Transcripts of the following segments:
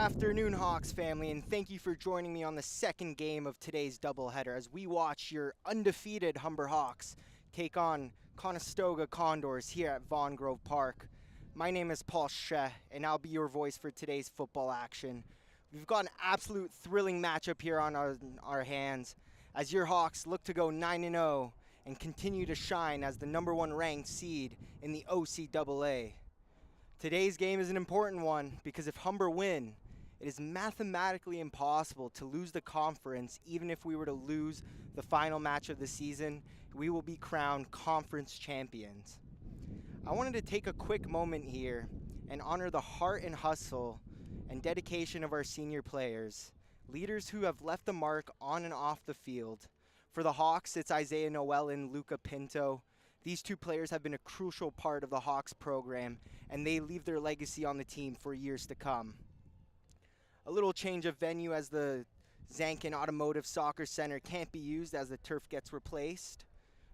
afternoon, Hawks family, and thank you for joining me on the second game of today's doubleheader as we watch your undefeated Humber Hawks take on Conestoga Condors here at Vaughan Grove Park. My name is Paul Sheh, and I'll be your voice for today's football action. We've got an absolute thrilling matchup here on our hands as your Hawks look to go 9-0 and continue to shine as the number one ranked seed in the OCAA. Today's game is an important one because if Humber win, it is mathematically impossible to lose the conference. Even if we were to lose the final match of the season, we will be crowned conference champions. I wanted to take a quick moment here and honor the heart and hustle and dedication of our senior players, leaders who have left a mark on and off the field. For the Hawks, it's Isaiah Noel and Luca Pinto. These two players have been a crucial part of the Hawks program, and they leave their legacy on the team for years to come. A little change of venue as the Zankin Automotive Soccer Center can't be used as the turf gets replaced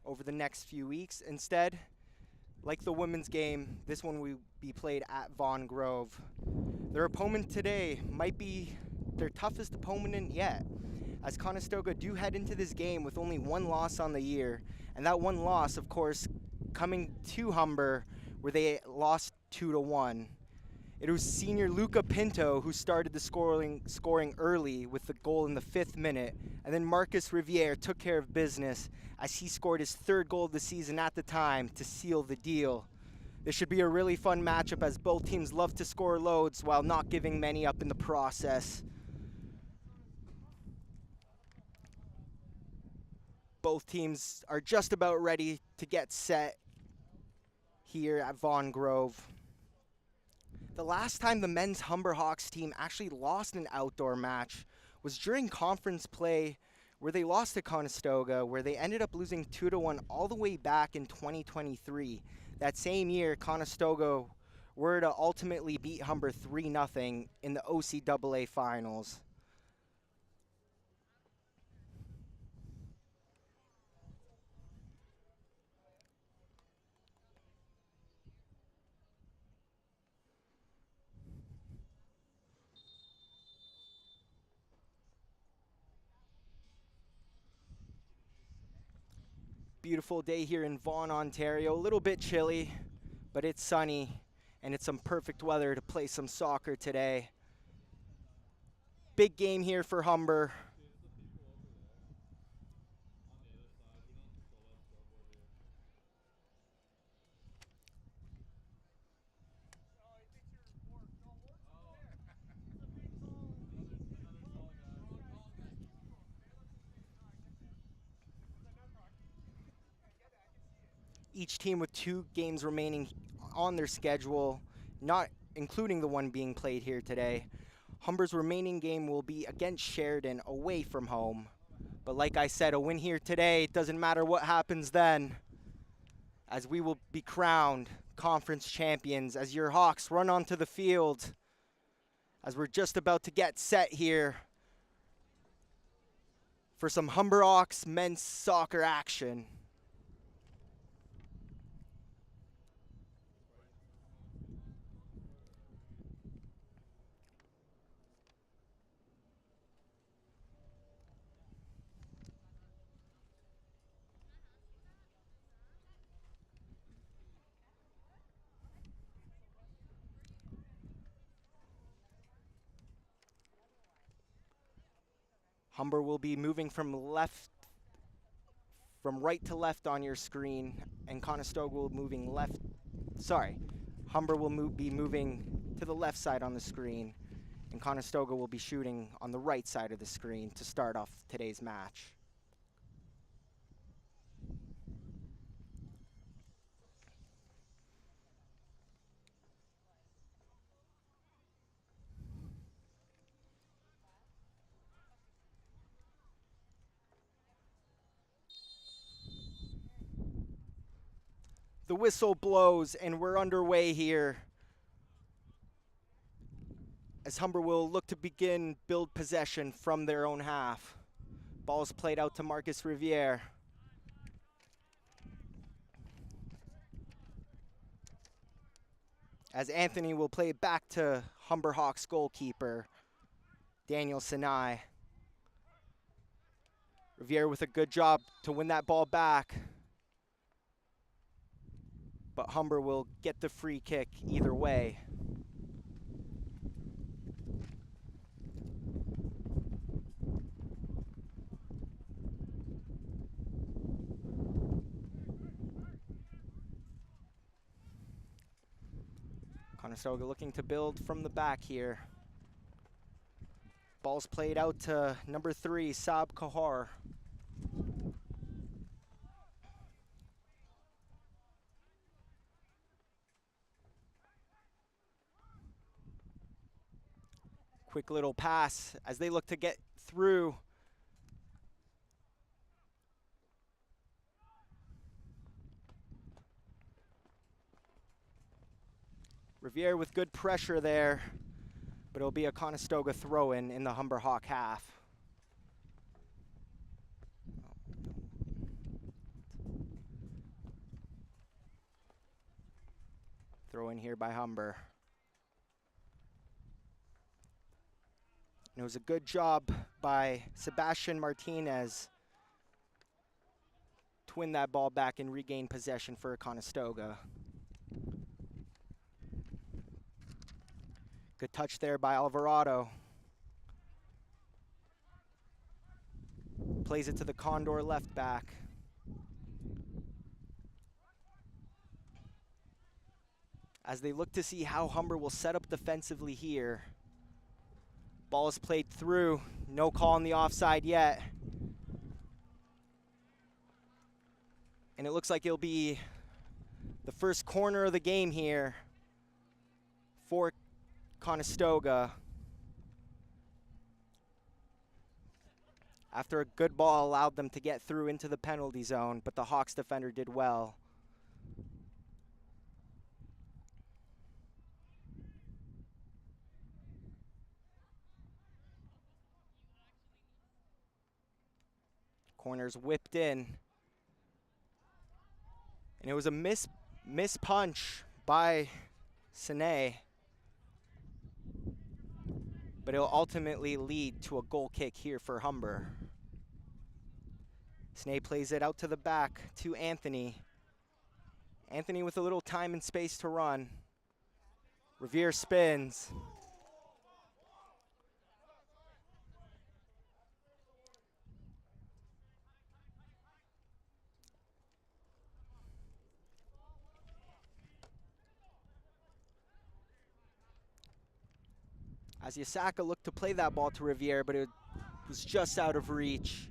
over the next few weeks. Instead, like the women's game, this one will be played at Vaughan Grove. Their opponent today might be their toughest opponent yet, as Conestoga do head into this game with only one loss on the year, and that one loss, of course, coming to Humber, where they lost 2-1. It was senior Luca Pinto who started the scoring early with the goal in the 5th minute, and then Marcus Riviere took care of business as he scored his 3rd goal of the season at the time to seal the deal. This should be a really fun matchup as both teams love to score loads while not giving many up in the process. Both teams are just about ready to get set here at Vaughan Grove. The last time the men's Humber Hawks team actually lost an outdoor match was during conference play where they lost to Conestoga, where they ended up losing 2-1 all the way back in 2023. That same year, Conestoga were to ultimately beat Humber 3-0 in the OCAA finals. Beautiful day here in Vaughan, Ontario. A little bit chilly, but it's sunny, and it's some perfect weather to play some soccer today. Big game here for Humber. Each team with 2 games remaining on their schedule, not including the one being played here today. Humber's remaining game will be against Sheridan away from home. But like I said, a win here today, it doesn't matter what happens then, as we will be crowned conference champions as your Hawks run onto the field as we're just about to get set here for some Humber Hawks men's soccer action. Humber will be moving from right to left on your screen, and Conestoga will Humber will be moving to the left side on the screen, and Conestoga will be shooting on the right side of the screen to start off today's match. The whistle blows and we're underway here as Humber will look to build possession from their own half. Ball's played out to Marcus Riviere. As Anthony will play back to Humber Hawks goalkeeper Daniel Sinai. Riviere with a good job to win that ball back. But Humber will get the free kick either way. Conestoga looking to build from the back here. Ball's played out to number 3, Saab Kahar. Quick little pass as they look to get through. Riviere with good pressure there, but it'll be a Conestoga throw-in in the Humber Hawk half. Throw in here by Humber. And it was a good job by Sebastian Martinez to win that ball back and regain possession for Conestoga. Good touch there by Alvarado. Plays it to the Condor left back. As they look to see how Humber will set up defensively here. Ball is played through. No call on the offside yet. And it looks like it'll be the first corner of the game here for Conestoga. After a good ball allowed them to get through into the penalty zone, but the Hawks defender did well. Corner's whipped in. And it was a miss punch by Sine. But it'll ultimately lead to a goal kick here for Humber. Sine plays it out to the back to Anthony. Anthony with a little time and space to run. Riviere spins. As Yasaka looked to play that ball to Riviere, but it was just out of reach.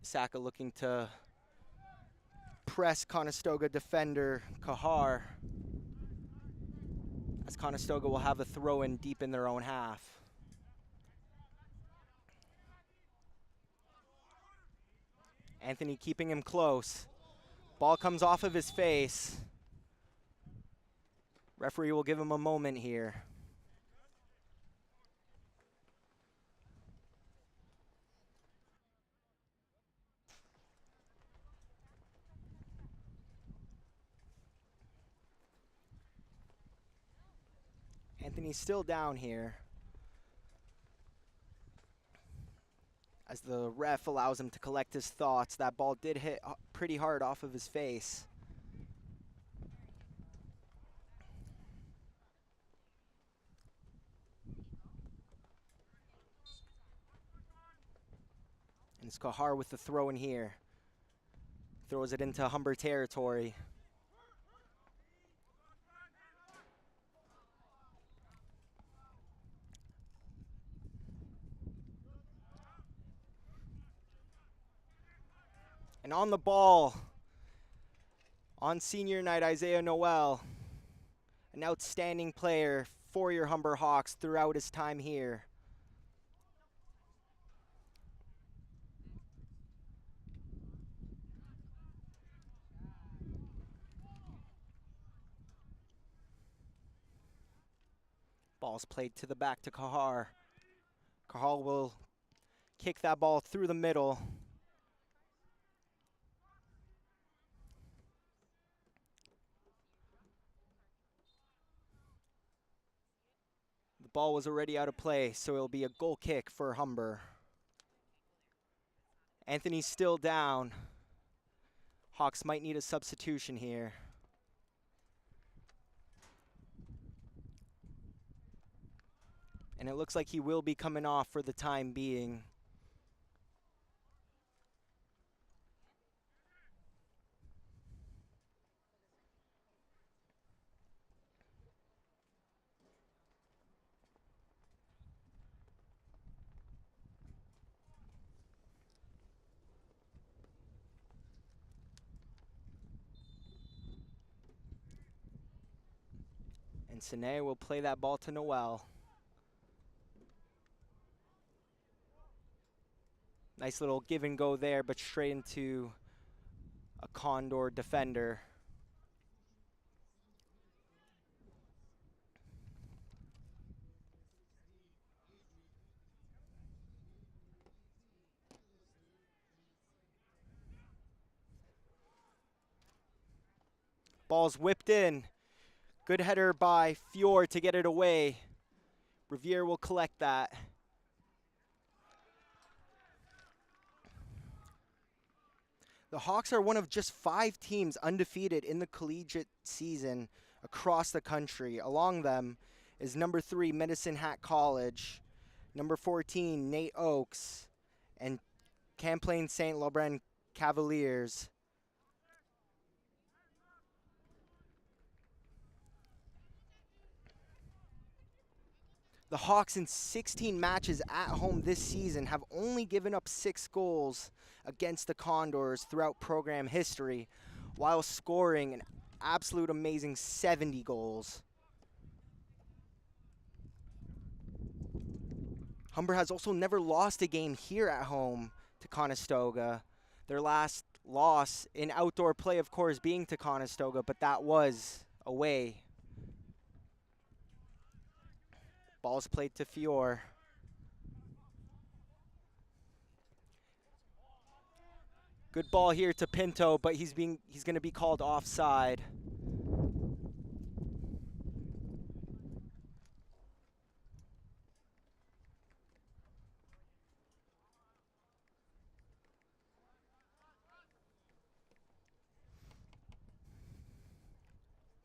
Yasaka looking to press Conestoga defender Kahar, as Conestoga will have a throw-in deep in their own half. Anthony keeping him close. Ball comes off of his face. Referee will give him a moment here. Anthony's still down here, as the ref allows him to collect his thoughts. That ball did hit pretty hard off of his face. And it's Kahar with the throw in here. Throws it into Humber territory. And on the ball, on senior night, Isaiah Noel, an outstanding player for your Humber Hawks throughout his time here. Ball's played to the back to Kahar. Kahar will kick that ball through the middle. The Ball was already out of play, so it'll be a goal kick for Humber. Anthony's still down. Hawks might need a substitution here. And it looks like he will be coming off for the time being. And Sine will play that ball to Noel. Nice little give and go there, but straight into a Condor defender. Ball's whipped in. Good header by Fior to get it away. Riviere will collect that. The Hawks are one of just 5 teams undefeated in the collegiate season across the country. Along them is number 3, Medicine Hat College, number 14, Nate Oaks, and Champlain St. Laurent Cavaliers. The Hawks in 16 matches at home this season have only given up 6 goals against the Condors throughout program history, while scoring an absolute amazing 70 goals. Humber has also never lost a game here at home to Conestoga. Their last loss in outdoor play, of course, being to Conestoga, but that was away. Ball's played to Fior. Good ball here to Pinto, but he's going to be called offside.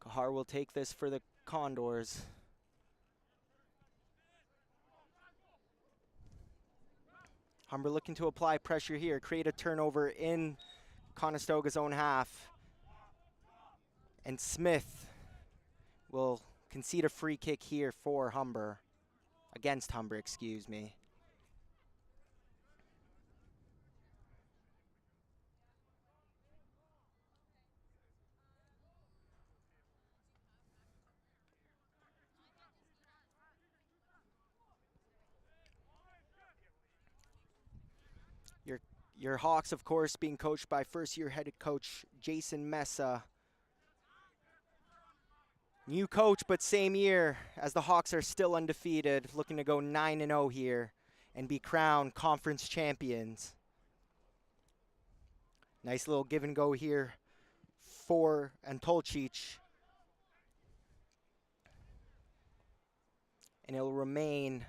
Kahar will take this for the Condors. Humber looking to apply pressure here, create a turnover in Conestoga's own half. And Smith will concede a free kick here for Humber, against Humber, excuse me. Your Hawks, of course, being coached by first-year head coach Jason Mesa. New coach, but same year, as the Hawks are still undefeated, looking to go 9-0 here and be crowned conference champions. Nice little give and go here for Antolcic. And it'll remain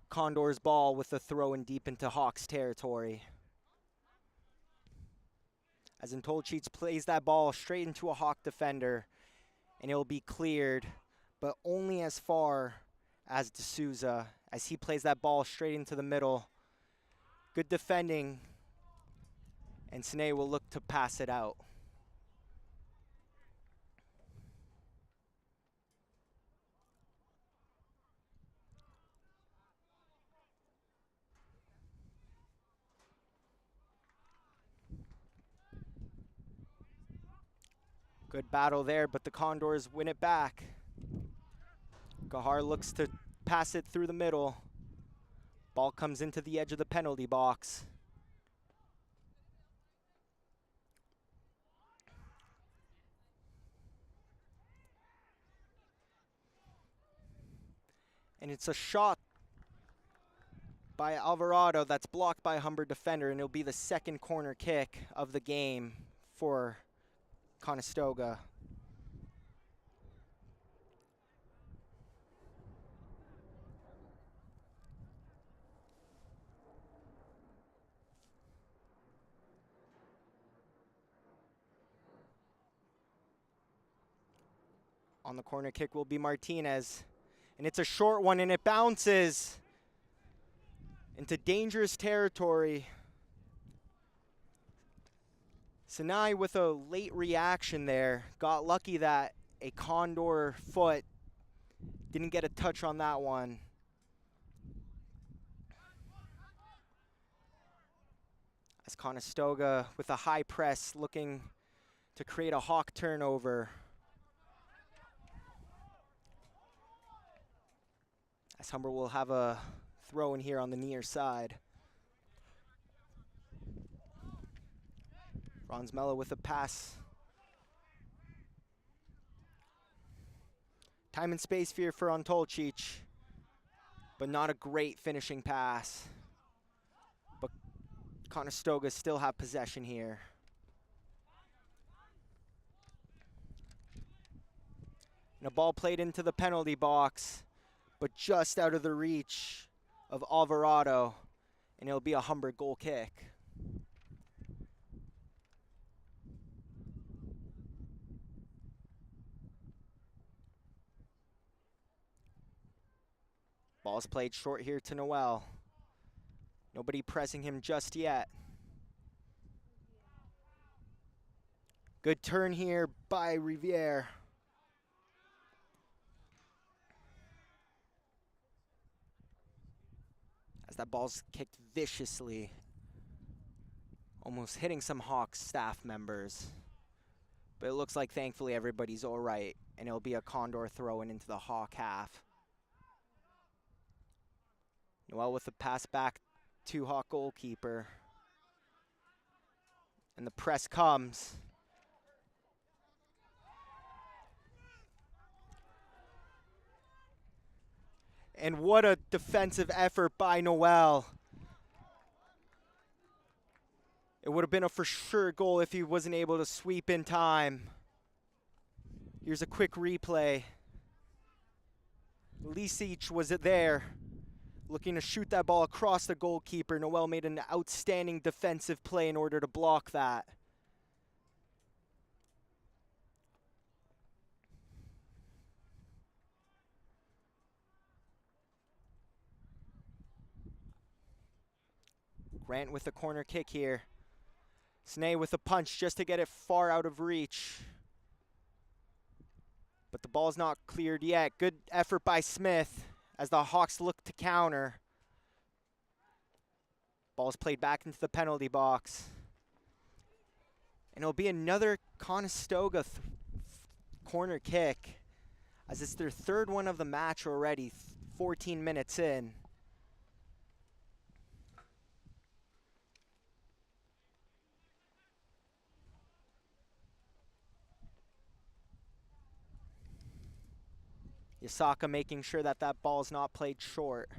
Condor's ball with the throw in deep into Hawks territory. As Antolcic plays that ball straight into a Hawk defender, and it'll be cleared, but only as far as D'Souza, as he plays that ball straight into the middle. Good defending, and Sine will look to pass it out. Good battle there, but the Condors win it back. Gahar looks to pass it through the middle. Ball comes into the edge of the penalty box. And it's a shot by Alvarado that's blocked by a Humber defender, and it'll be the second corner kick of the game for Conestoga. On the corner kick will be Martinez. And it's a short one, and it bounces into dangerous territory. Sinai with a late reaction there. Got lucky that a Condor foot didn't get a touch on that one. As Conestoga with a high press looking to create a Hawk turnover. As Humber will have a throw in here on the near side. Ronsmella with a pass. Time and space fear for Antolcic, but not a great finishing pass. But Conestoga still have possession here. And a ball played into the penalty box, but just out of the reach of Alvarado, and it'll be a Humber goal kick. Ball's played short here to Noel. Nobody pressing him just yet. Good turn here by Riviere. As that ball's kicked viciously, almost hitting some Hawks staff members. But it looks like thankfully everybody's all right, and it'll be a Condor throwing into the Hawk half. Noel with the pass back to Hawk goalkeeper. And the press comes. And what a defensive effort by Noel. It would have been a for sure goal if he wasn't able to sweep in time. Here's a quick replay. Lisic was it there, looking to shoot that ball across the goalkeeper. Noel made an outstanding defensive play in order to block that. Grant with the corner kick here. Snee with a punch just to get it far out of reach. But the ball's not cleared yet. Good effort by Smith as the Hawks look to counter. Ball's played back into the penalty box. And it'll be another Conestoga corner kick, as it's their third one of the match already, 14 minutes in. Yasaka making sure that that ball's not played short.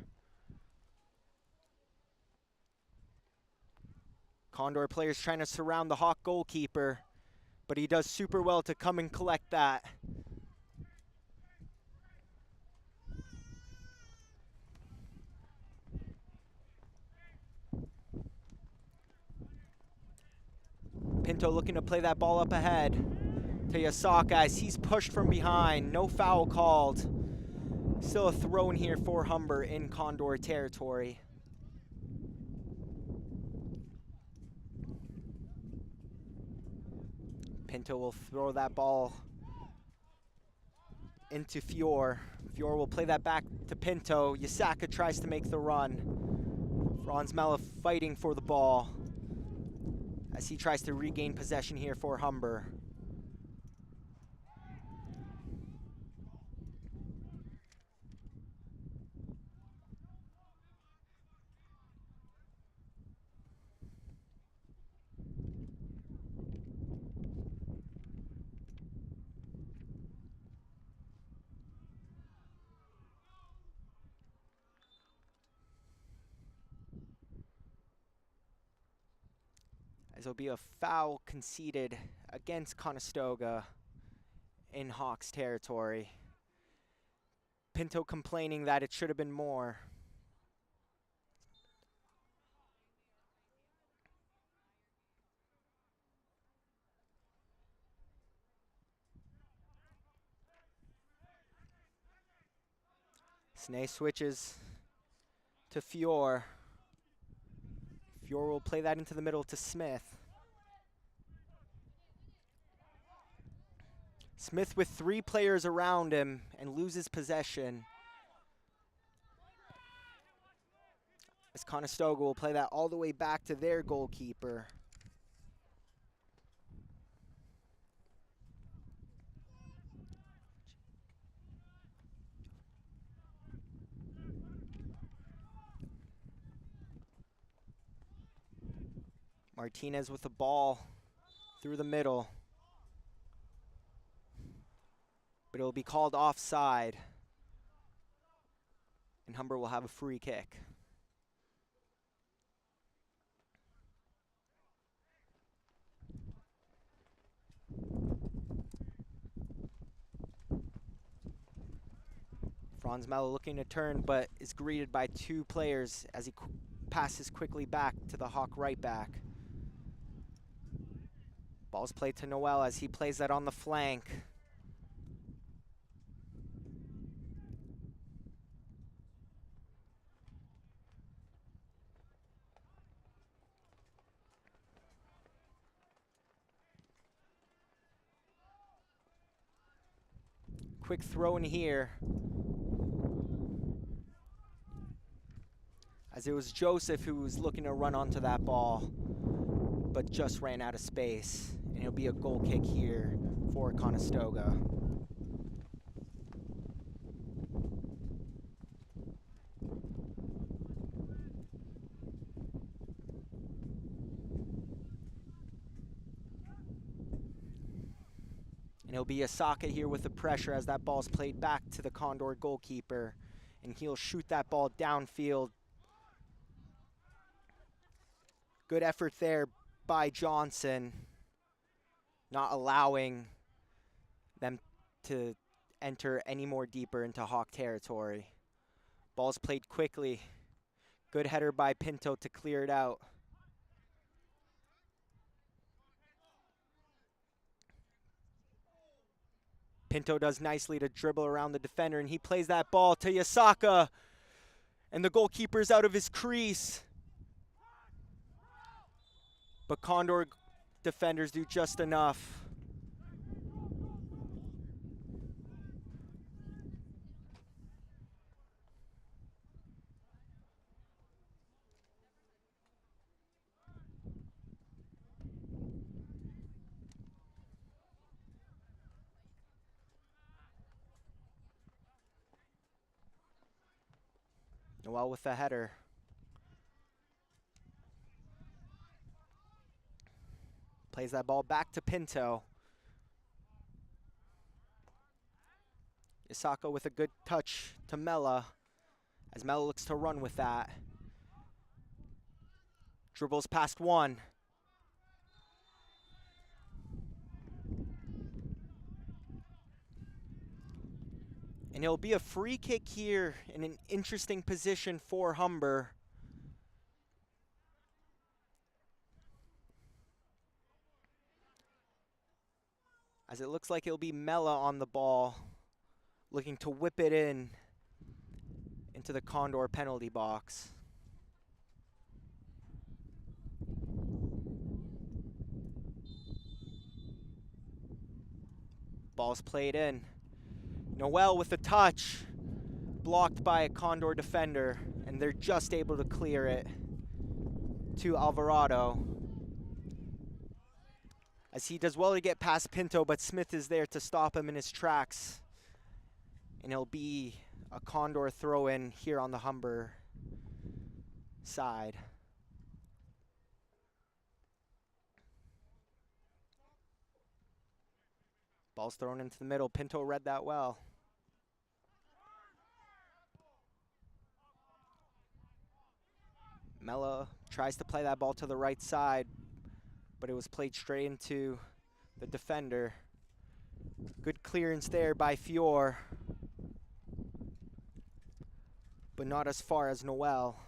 Condor players trying to surround the Hawk goalkeeper, but he does super well to come and collect that. Pinto looking to play that ball up ahead to Yasaka as he's pushed from behind. No foul called. Still a throw in here for Humber in Condor territory. Pinto will throw that ball into Fior. Fior will play that back to Pinto. Yasaka tries to make the run. Ronsmella fighting for the ball as he tries to regain possession here for Humber. As there'll be a foul conceded against Conestoga in Hawks territory. Pinto complaining that it should have been more. Snee switches to Fior. Fior will play that into the middle to Smith. Smith with 3 players around him and loses possession. As Conestoga will play that all the way back to their goalkeeper. Martinez with the ball through the middle. But it'll be called offside. And Humber will have a free kick. Franz Mello looking to turn, but is greeted by 2 players as he passes quickly back to the Hawk right back. Ball's played to Noel as he plays that on the flank. Quick throw in here. As it was Joseph who was looking to run onto that ball, but just ran out of space. And it'll be a goal kick here for Conestoga. And it'll be a socket here with the pressure as that ball's played back to the Condor goalkeeper. And he'll shoot that ball downfield. Good effort there by Johnson, not allowing them to enter any more deeper into Hawk territory. Ball's played quickly. Good header by Pinto to clear it out. Pinto does nicely to dribble around the defender, and he plays that ball to Yasaka. And the goalkeeper's out of his crease. But Condor defenders do just enough. Noel with the header. Plays that ball back to Pinto. Isaka with a good touch to Mella, as Mella looks to run with that. Dribbles past one. And it'll be a free kick here in an interesting position for Humber. As it looks like it'll be Mella on the ball, looking to whip it in into the Condor penalty box. Ball's played in. Noel with the touch, blocked by a Condor defender, and they're just able to clear it to Alvarado. As he does well to get past Pinto, but Smith is there to stop him in his tracks. And it'll be a Condor throw-in here on the Humber side. Ball's thrown into the middle. Pinto read that well. Mella tries to play that ball to the right side, but it was played straight into the defender. Good clearance there by Fior, but not as far as Noel.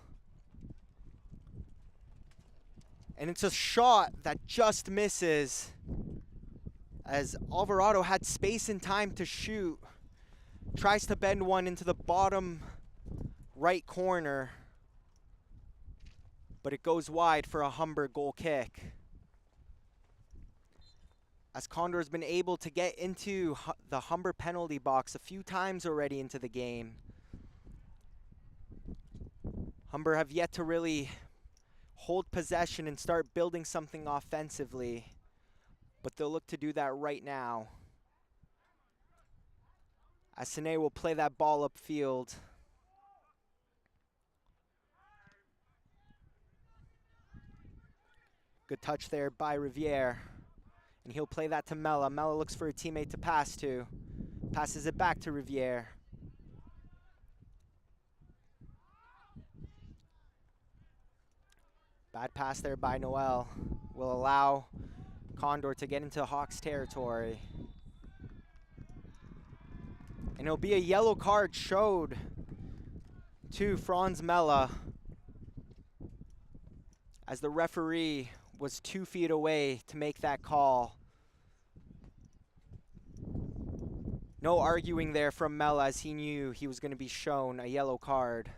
And it's a shot that just misses, as Alvarado had space and time to shoot. Tries to bend one into the bottom right corner, but it goes wide for a Humber goal kick. As Condor's been able to get into the Humber penalty box a few times already into the game. Humber have yet to really hold possession and start building something offensively, but they'll look to do that right now. As Sine will play that ball upfield. Good touch there by Riviere. And he'll play that to Mella. Mella looks for a teammate to pass to. Passes it back to Riviere. Bad pass there by Noel. Will allow Condor to get into Hawks territory. And it'll be a yellow card showed to Franz Mella, as the referee was 2 feet away to make that call. No arguing there from Mella, as he knew he was going to be shown a yellow card.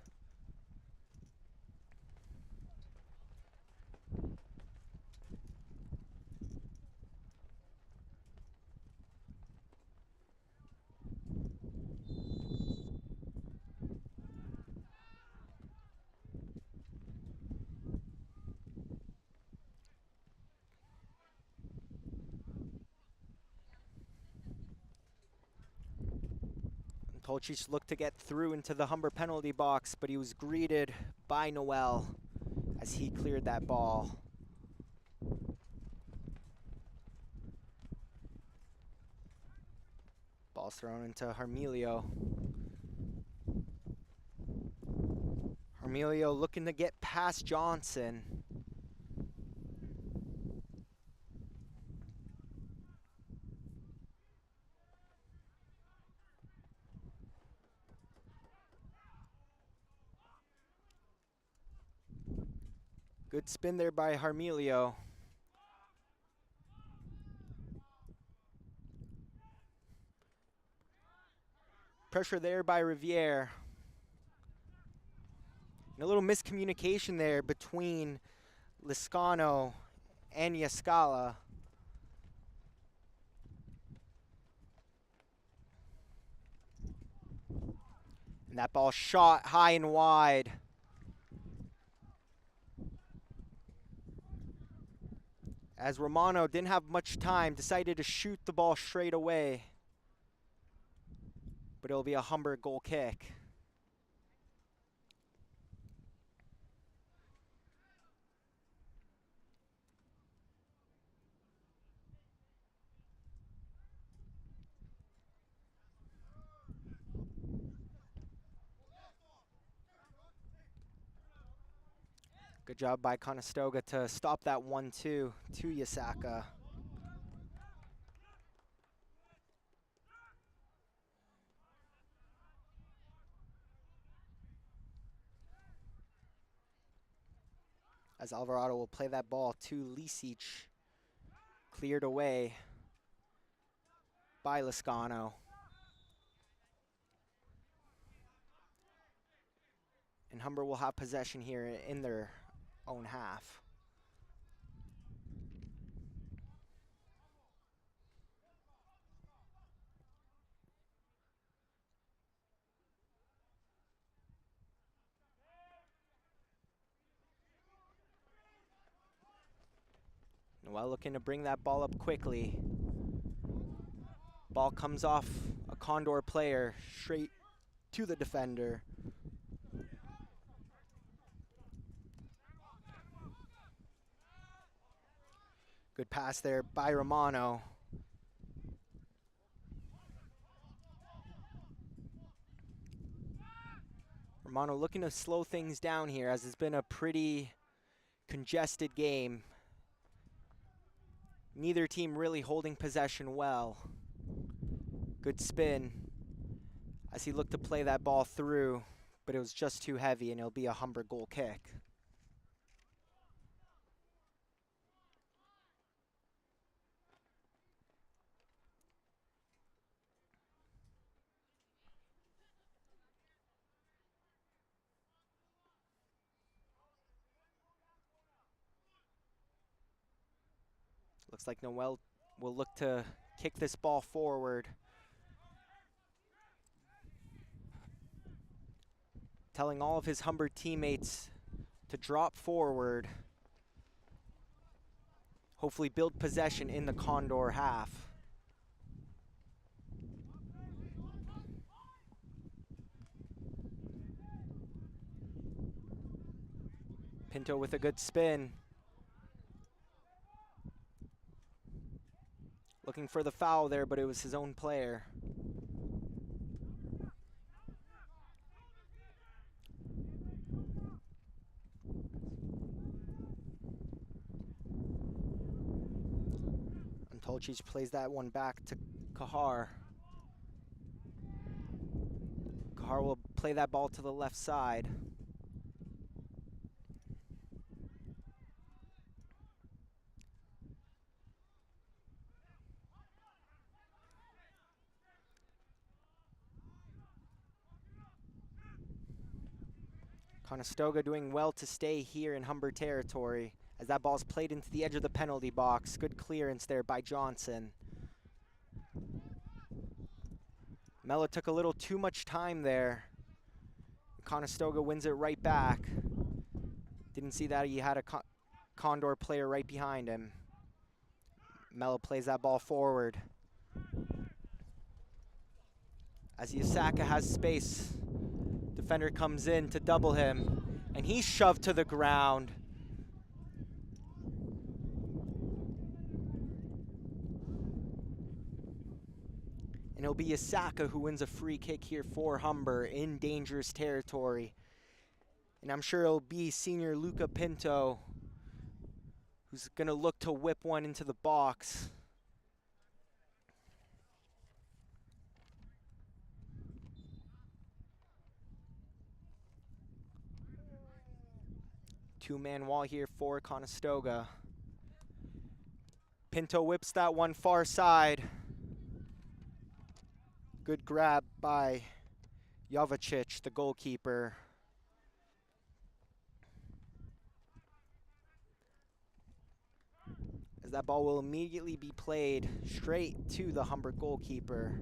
Tolchich looked to get through into the Humber penalty box, but he was greeted by Noel as he cleared that ball. Ball's thrown into Harmelio. Harmelio looking to get past Johnson. Good spin there by Harmelio. Pressure there by Riviere. And a little miscommunication there between Liscano and Yascala. And that ball shot high and wide. As Romano didn't have much time, decided to shoot the ball straight away. But it'll be a Humber goal kick. Good job by Conestoga to stop that 1-2 to Yasaka. As Alvarado will play that ball to Lisic. Cleared away by Liscano. And Humber will have possession here in their own half. Noel looking to bring that ball up quickly. Ball comes off a Condor player straight to the defender. Good pass there by Romano. Romano looking to slow things down here, as it's been a pretty congested game. Neither team really holding possession well. Good spin as he looked to play that ball through, but it was just too heavy, and it'll be a Humber goal kick. Looks like Noel will look to kick this ball forward. Telling all of his Humber teammates to drop forward. Hopefully build possession in the Condor half. Pinto with a good spin. Looking for the foul there, but it was his own player. Antolcic plays that one back to Kahar. Kahar will play that ball to the left side. Conestoga doing well to stay here in Humber territory as that ball's played into the edge of the penalty box. Good clearance there by Johnson. Mello took a little too much time there. Conestoga wins it right back. Didn't see that he had a Condor player right behind him. Mello plays that ball forward. As Yasaka has space, defender comes in to double him, and he's shoved to the ground. And it'll be Yasaka who wins a free kick here for Humber in dangerous territory. And I'm sure it'll be senior Luca Pinto who's gonna look to whip one into the box. Two-man wall here for Conestoga. Pinto whips that one far side. Good grab by Jovicic, the goalkeeper. As that ball will immediately be played straight to the Humber goalkeeper.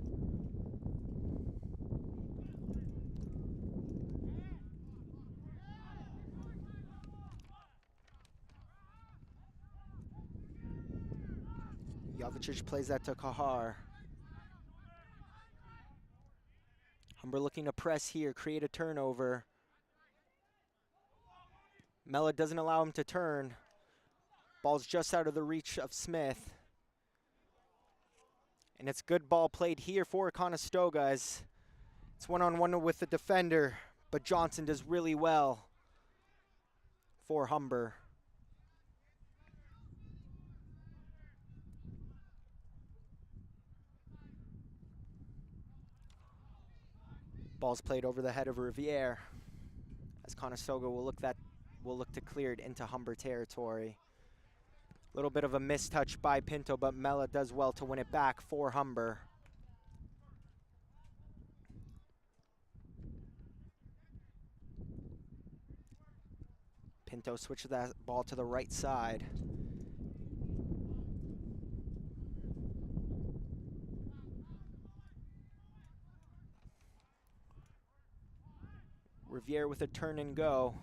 Jovicic plays that to Kahar. Humber looking to press here, create a turnover. Mella doesn't allow him to turn. Ball's just out of the reach of Smith. And it's good ball played here for Conestoga as it's one-on-one with the defender, but Johnson does really well for Humber. Ball's played over the head of Riviere as Conestoga will look to clear it into Humber territory. A little bit of a mistouch by Pinto, but Mella does well to win it back for Humber. Pinto switches that ball to the right side. Riviere with a turn and go.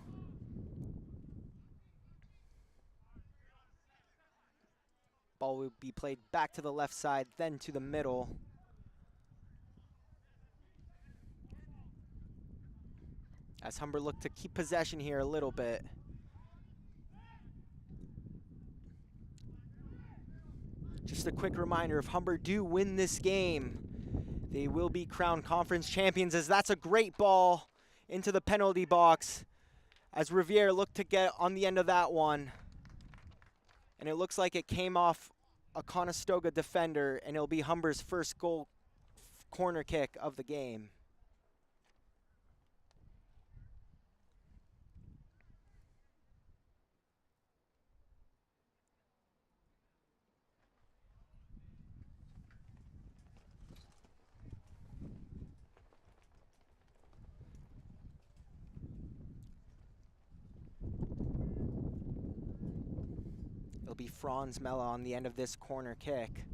Ball will be played back to the left side, then to the middle. As Humber look to keep possession here a little bit. Just a quick reminder, if Humber do win this game, they will be crowned conference champions, as that's a great ball into the penalty box as Riviere looked to get on the end of that one. And it looks like it came off a Conestoga defender, and it'll be Humber's first goal corner kick of the game. It'll be Franz Mella on the end of this corner kick.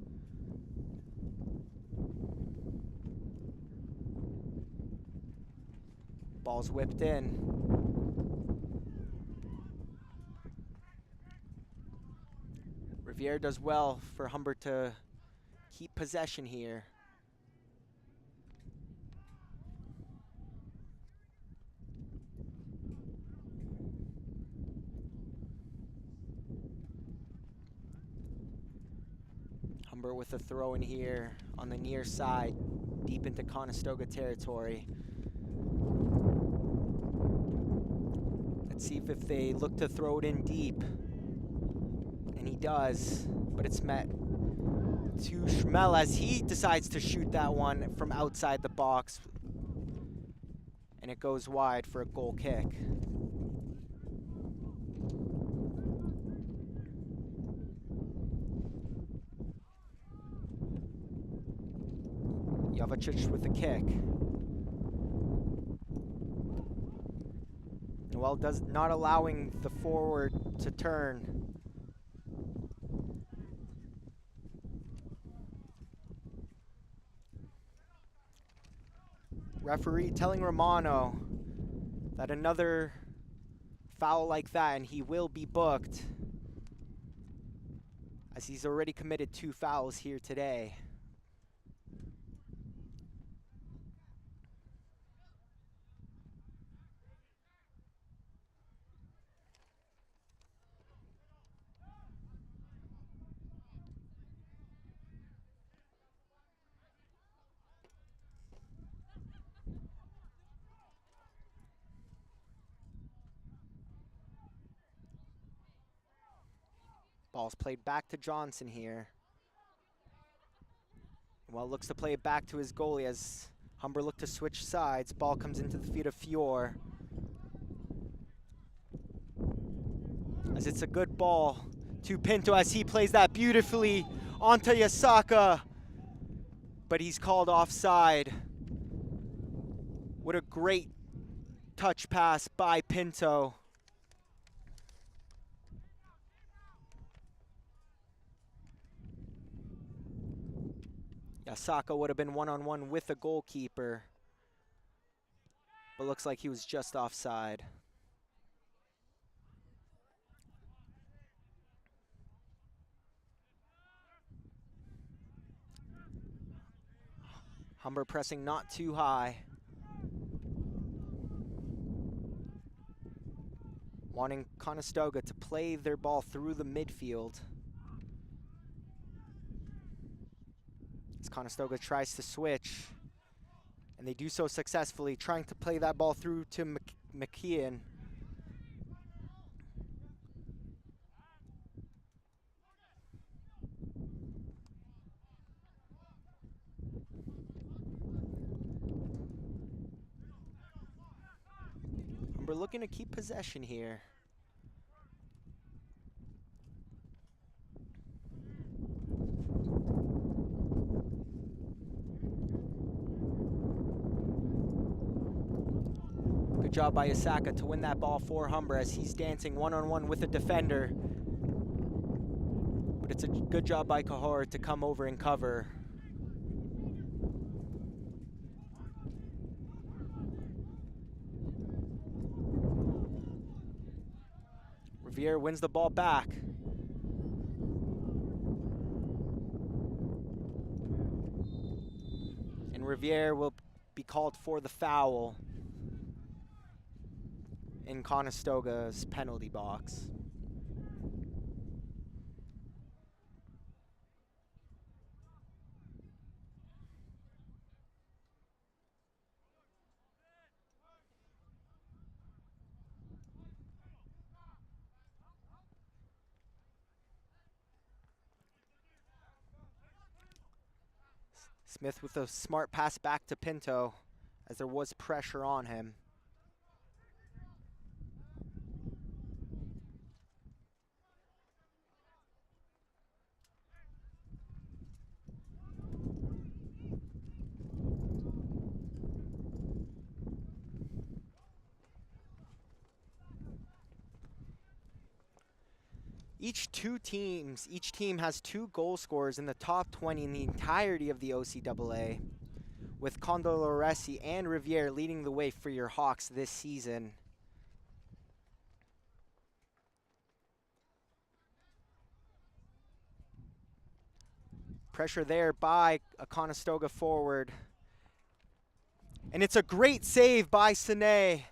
Ball's whipped in. Riviere does well for Humber to keep possession here. Humber with a throw in here on the near side, deep into Conestoga territory. Let's see if they look to throw it in deep. And he does, but it's met to Schmel as he decides to shoot that one from outside the box. And it goes wide for a goal kick. Jovacic with the kick. Noel not allowing the forward to turn. Referee telling Romano that another foul like that and he will be booked, as he's already committed 2 fouls here today. Ball's played back to Johnson here. Well, looks to play it back to his goalie as Humber look to switch sides. Ball comes into the feet of Fior. As it's a good ball to Pinto as he plays that beautifully onto Yasaka. But he's called offside. What a great touch pass by Pinto. Yasaka would have been one-on-one with the goalkeeper, but looks like he was just offside. Humber pressing not too high. Wanting Conestoga to play their ball through the midfield. As Conestoga tries to switch, and they do so successfully, trying to play that ball through to McKeon. Humber looking to keep possession here. Good job by Yasaka to win that ball for Humber as he's dancing one-on-one with a defender. But it's a good job by Cahor to come over and cover. Riviere wins the ball back. And Riviere will be called for the foul in Conestoga's penalty box. Smith with a smart pass back to Pinto as there was pressure on him. Each team has 2 goal scorers in the top 20 in the entirety of the OCAA, with Condoloresi and Riviere leading the way for your Hawks this season. Pressure there by a Conestoga forward. And it's a great save by Sine,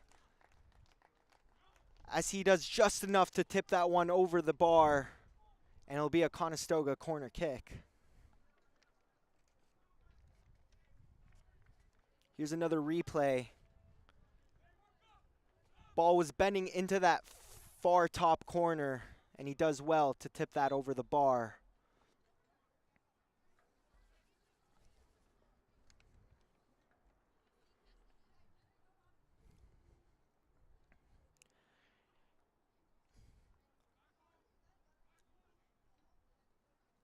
as he does just enough to tip that one over the bar. And it'll be a Conestoga corner kick. Here's another replay. Ball was bending into that far top corner, and he does well to tip that over the bar.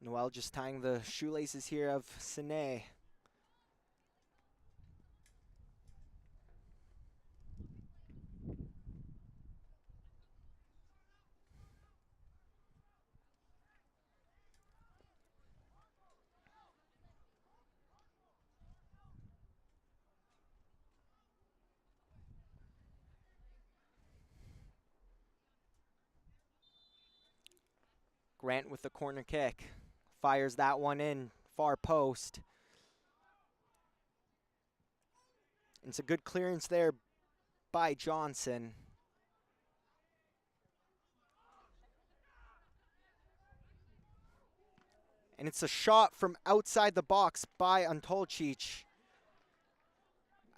Noel just tying the shoelaces here of Sine. Grant with the corner kick. Fires that one in, far post. It's a good clearance there by Johnson. And it's a shot from outside the box by Antolcic,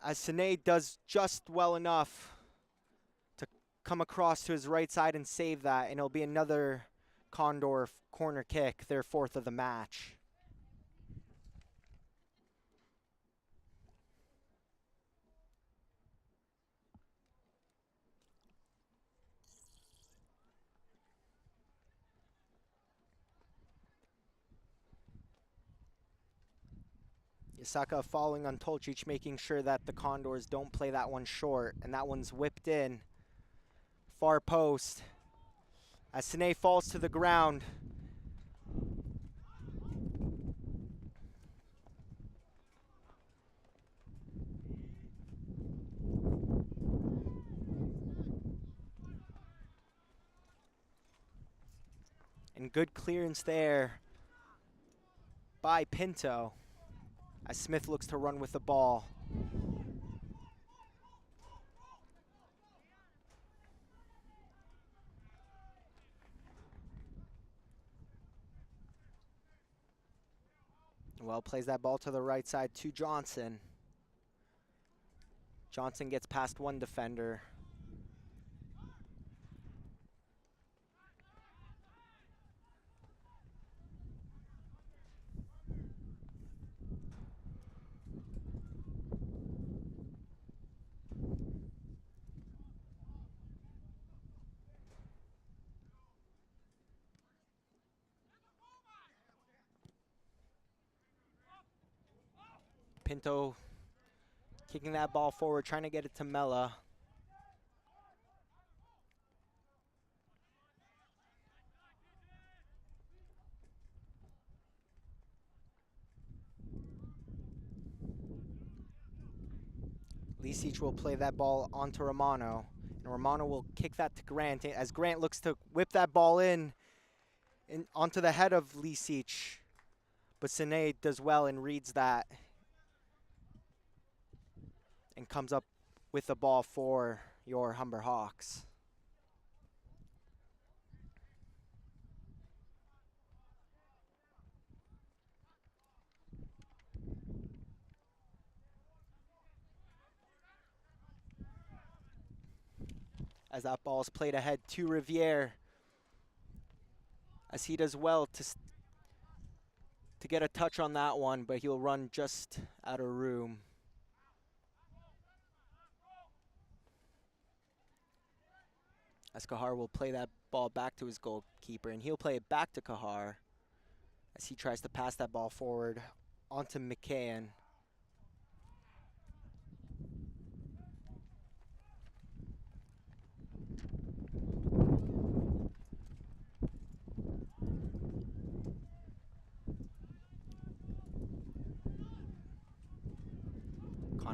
as Sine does just well enough to come across to his right side and save that, and it'll be another Condor corner kick, their 4th of the match. Yasaka following on Tolcic, making sure that the Condors don't play that one short, and that one's whipped in. Far post, as Sine falls to the ground. And good clearance there by Pinto, as Smith looks to run with the ball. Well, plays that ball to the right side to Johnson. Johnson gets past one defender. Pinto kicking that ball forward, trying to get it to Mella. Lisic will play that ball onto Romano, and Romano will kick that to Grant, as Grant looks to whip that ball in onto the head of Lisic. But Sine does well and reads that, and comes up with the ball for your Humber Hawks. As that ball is played ahead to Riviere, as he does well to get a touch on that one, but he'll run just out of room. As Kahar will play that ball back to his goalkeeper, and he'll play it back to Kahar as he tries to pass that ball forward onto McCann.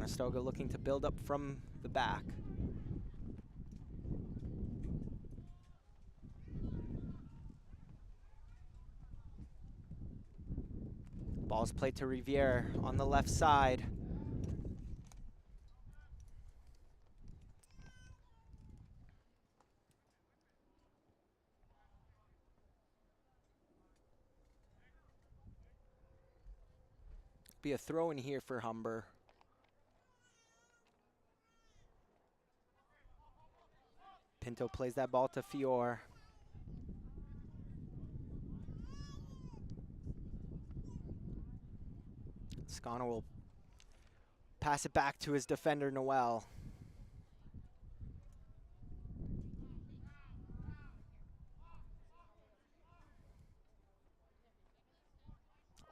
Conestoga looking to build up from the back. Ball's played to Riviere on the left side. Be a throw in here for Humber. Pinto plays that ball to Fiore. Scano will pass it back to his defender, Noel.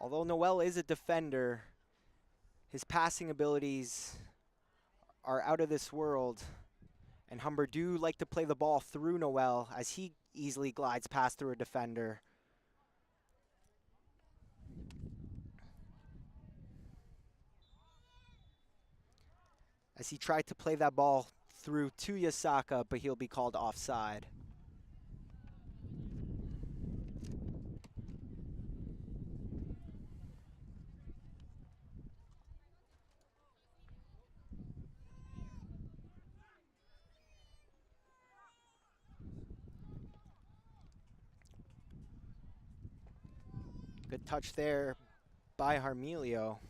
Although Noel is a defender, his passing abilities are out of this world. And Humber do like to play the ball through Noel as he easily glides past through a defender. As he tried to play that ball through to Yasaka, but he'll be called offside. Good touch there by Harmelio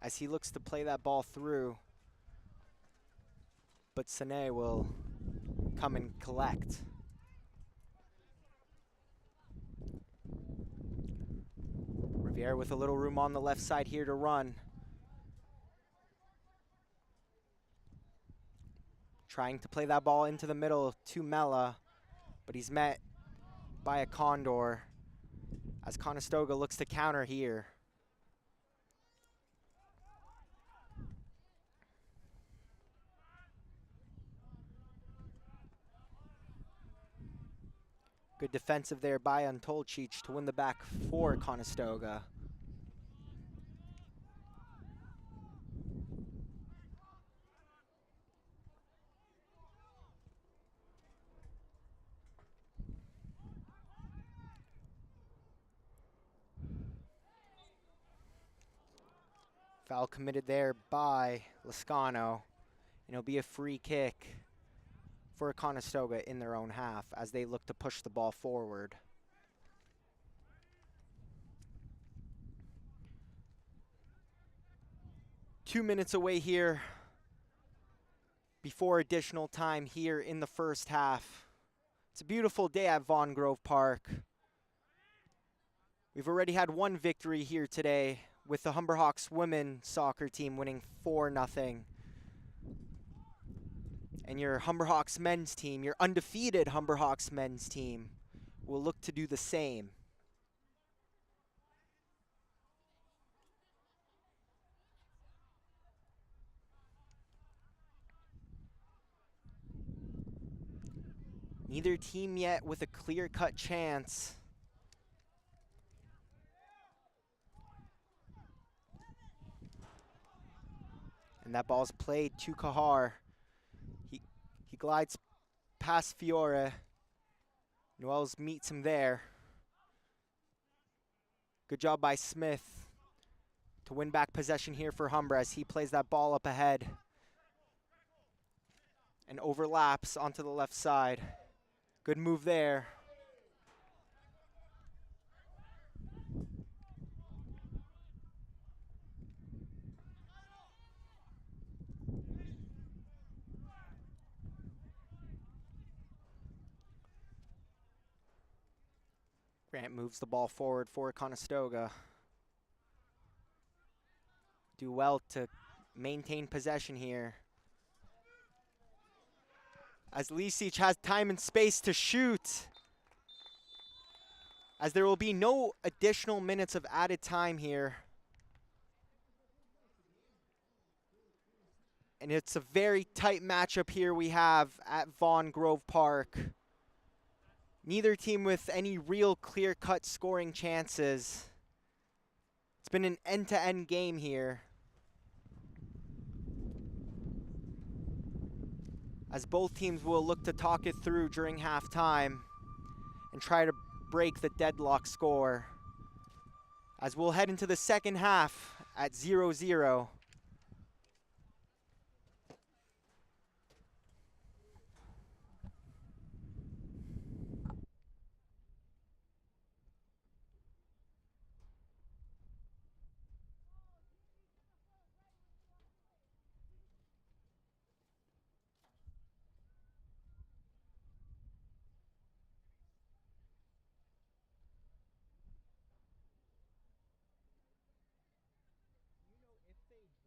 as he looks to play that ball through. But Sane will come and collect. Riviere with a little room on the left side here to run. Trying to play that ball into the middle to Mella, but he's met by a Condor as Conestoga looks to counter here. Good defensive there by Antolcic to win the back for Conestoga. Foul committed there by Lascano, and it'll be a free kick for Conestoga in their own half as they look to push the ball forward. Two minutes away here before additional time here in the first half. It's a beautiful day at Vaughan Grove Park. We've already had one victory here today with the Humber Hawks women's soccer team winning 4-0. And your Humber Hawks men's team, your undefeated Humber Hawks men's team, will look to do the same. Neither team yet with a clear-cut chance. And that ball's played to Kahar. He glides past Fiore. Noels meets him there. Good job by Smith to win back possession here for Humber as he plays that ball up ahead and overlaps onto the left side. Good move there. Grant moves the ball forward for Conestoga. Do well to maintain possession here. As Lisic has time and space to shoot. As there will be no additional minutes of added time here. And it's a very tight matchup here we have at Vaughan Grove Park. Neither team with any real clear-cut scoring chances. It's been an end-to-end game here. as both teams will look to talk it through during halftime and try to break the deadlock score, as we'll head into the second half at 0-0. If they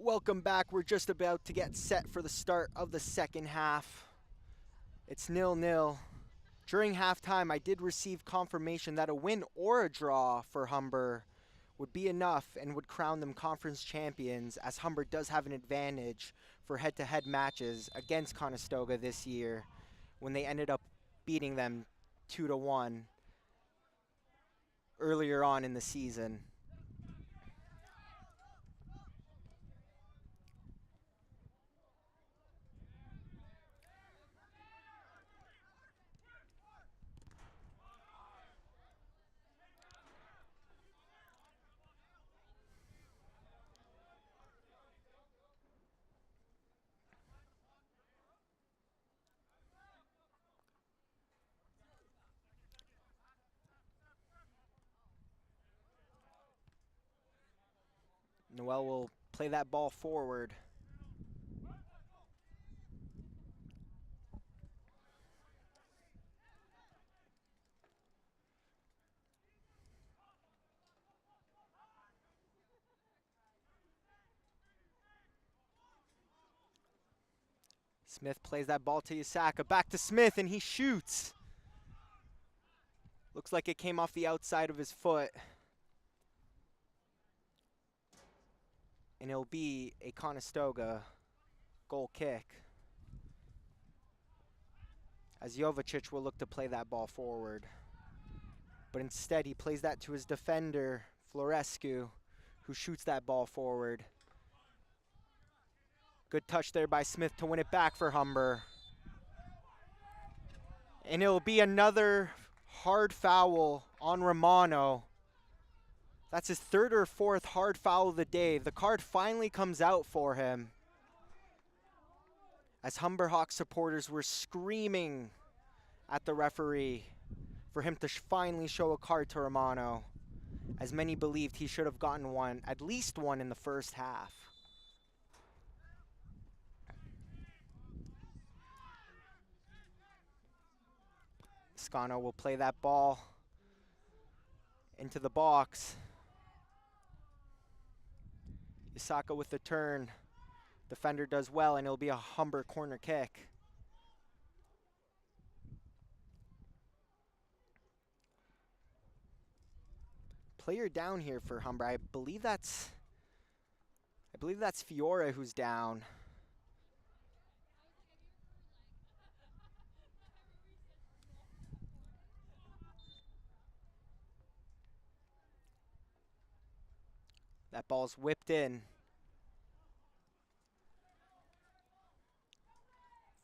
Welcome back. We're just about to get set for the start of the second half. It's 0-0. During halftime, I did receive confirmation that a win or a draw for Humber would be enough and would crown them conference champions, as Humber does have an advantage for head-to-head matches against Conestoga this year when they ended up beating them 2-1 earlier on in the season. Noel will play that ball forward. Smith plays that ball to Yasaka. Back to Smith, and he shoots. Looks like it came off the outside of his foot. And it'll be a Conestoga goal kick, as Jovicic will look to play that ball forward. But instead, he plays that to his defender, Florescu, who shoots that ball forward. Good touch there by Smith to win it back for Humber. And it'll be another hard foul on Romano. That's his third or fourth hard foul of the day. The card finally comes out for him, as Humber Hawks supporters were screaming at the referee for him to finally show a card to Romano, as many believed he should have gotten one, at least one, in the first half. Scano will play that ball into the box. Isaka with the turn. Defender does well, and it'll be a Humber corner kick. Player down here for Humber. I believe that's Fiore who's down. That ball's whipped in.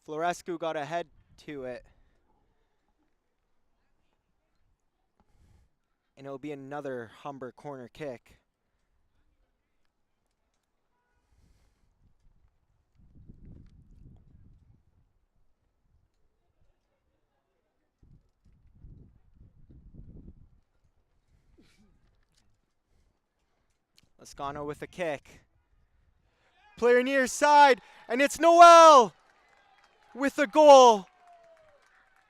Florescu got ahead to it. And it'll be another Humber corner kick. Lascano with a kick. Player near side, and it's Noel with a goal.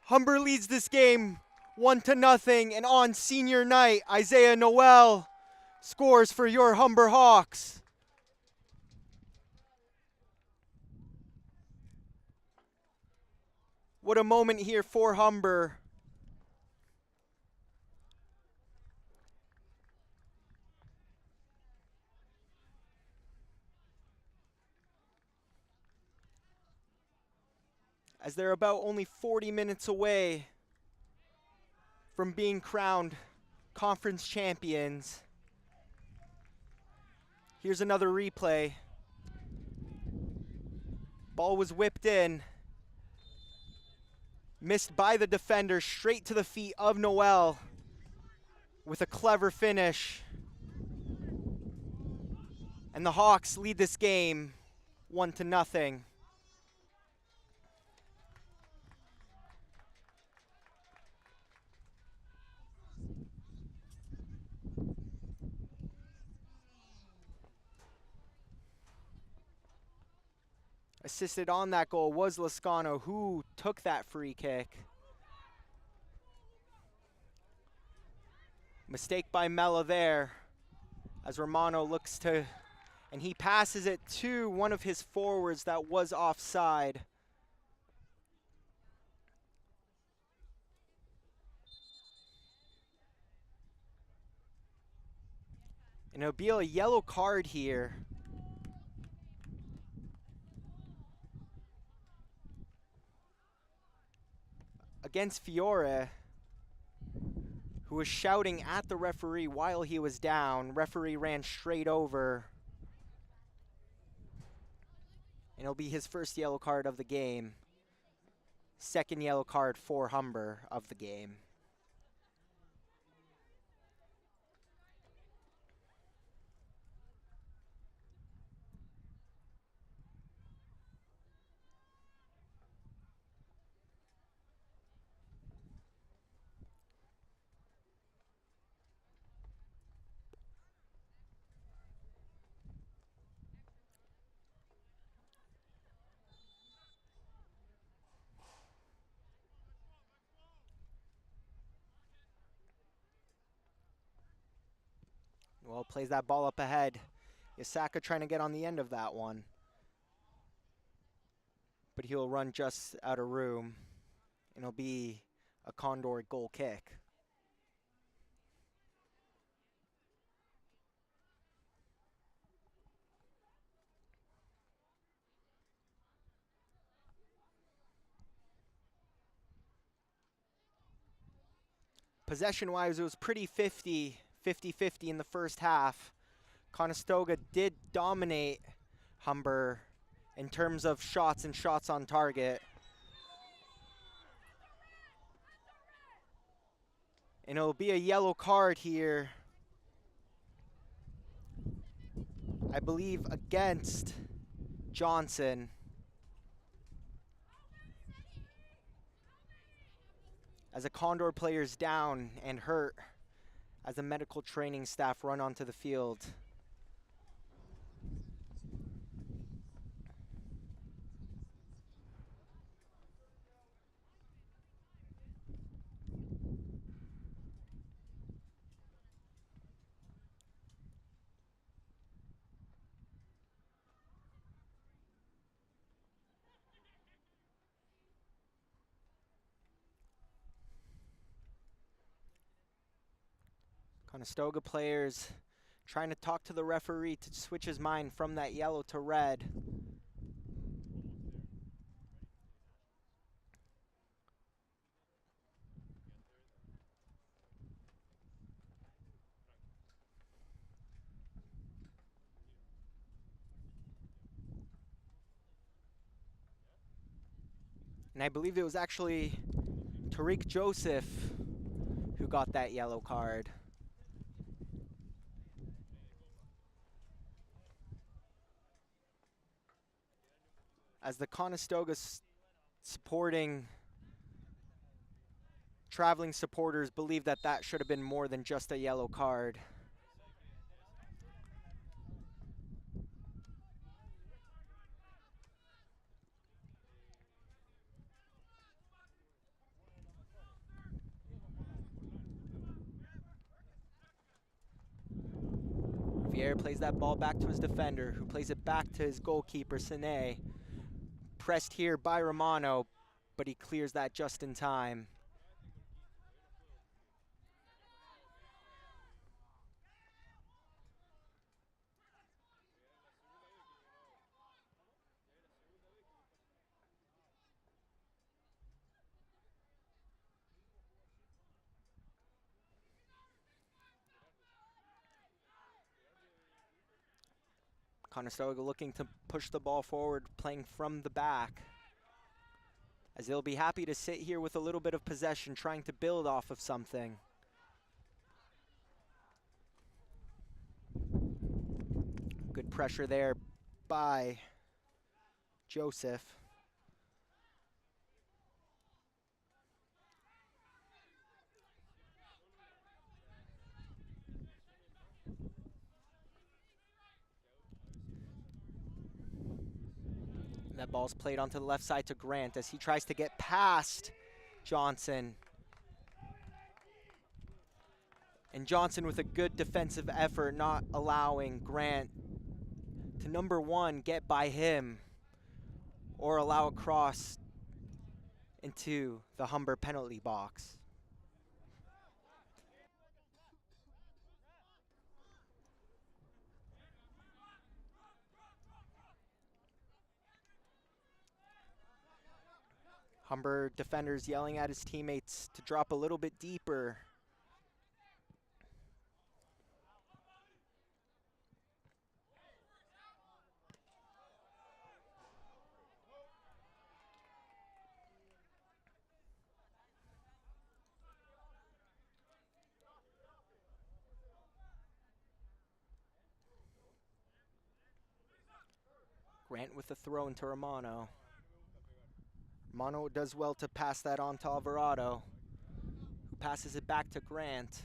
Humber leads this game 1-0, and on senior night, Isaiah Noel scores for your Humber Hawks. What a moment here for Humber. As they're about only 40 minutes away from being crowned conference champions. Here's another replay. Ball was whipped in. Missed by the defender, straight to the feet of Noel with a clever finish. And the Hawks lead this game 1-0. Assisted on that goal was Lascano, who took that free kick. Mistake by Mella there, as Romano looks to And he passes it to one of his forwards that was offside. And it'll be a yellow card here. Against Fiore, who was shouting at the referee while he was down. Referee ran straight over. And it'll be his first yellow card of the game. Second yellow card for Humber of the game. Well, plays that ball up ahead. Yasaka trying to get on the end of that one. But he'll run just out of room. And it'll be a Condor goal kick. Possession-wise, it was pretty 50-50 in the first half. Conestoga did dominate Humber in terms of shots and shots on target. And it'll be a yellow card here, I believe, against Johnson. As a Condor player's down and hurt, as the medical training staff run onto the field. Conestoga players trying to talk to the referee to switch his mind from that yellow to red. And I believe it was actually Tariq Joseph who got that yellow card. As the Conestoga supporting traveling supporters believe that that should have been more than just a yellow card. Vieira plays that ball back to his defender, who plays it back to his goalkeeper, Sine. Pressed here by Romano, but he clears that just in time. Conestoga looking to push the ball forward, playing from the back. As they'll be happy to sit here with a little bit of possession, trying to build off of something. Good pressure there by Joseph. That ball's played onto the left side to Grant as he tries to get past Johnson. And Johnson with a good defensive effort, not allowing Grant to number 1, get by him, or allow a cross into the Humber penalty box. Humber defenders yelling at his teammates to drop a little bit deeper. Grant with the throw into Romano. Romano does well to pass that on to Alvarado, who passes it back to Grant.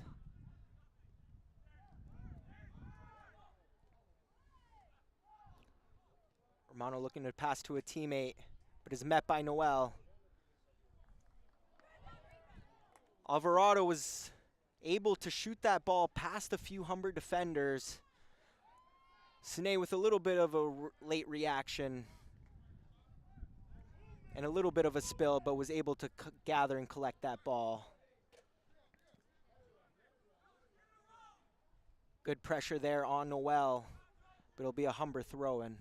Romano looking to pass to a teammate, but is met by Noel. Alvarado was able to shoot that ball past a few Humber defenders. Sine with a little bit of a late reaction and a little bit of a spill, but was able to gather and collect that ball. Good pressure there on Noel, but it'll be a Humber throw-in.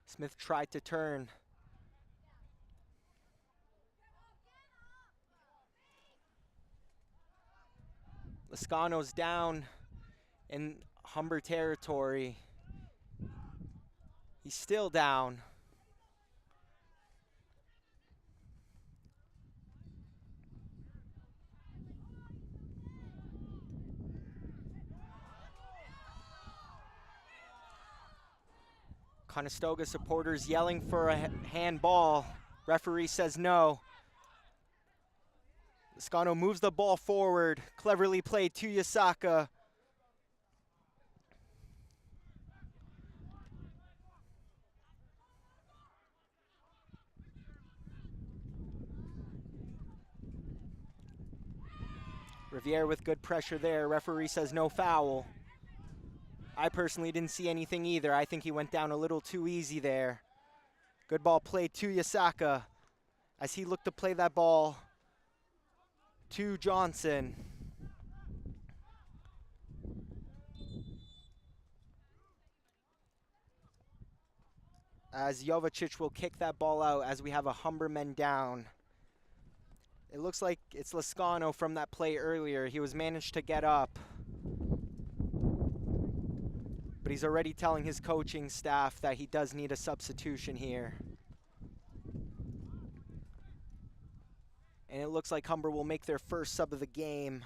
Smith tried to turn. Lascano's down in Humber territory. He's still down. Conestoga supporters yelling for a handball. Referee says no. Lascano moves the ball forward. Cleverly played to Yasaka. Riviere with good pressure there. Referee says no foul. I personally didn't see anything either. I think he went down a little too easy there. Good ball played to Yasaka as he looked to play that ball to Johnson. As Jovicic will kick that ball out as we have a Humber men down. It looks like it's Lascano from that play earlier. He was managed to get up. But he's already telling his coaching staff that he does need a substitution here. And it looks like Humber will make their first sub of the game.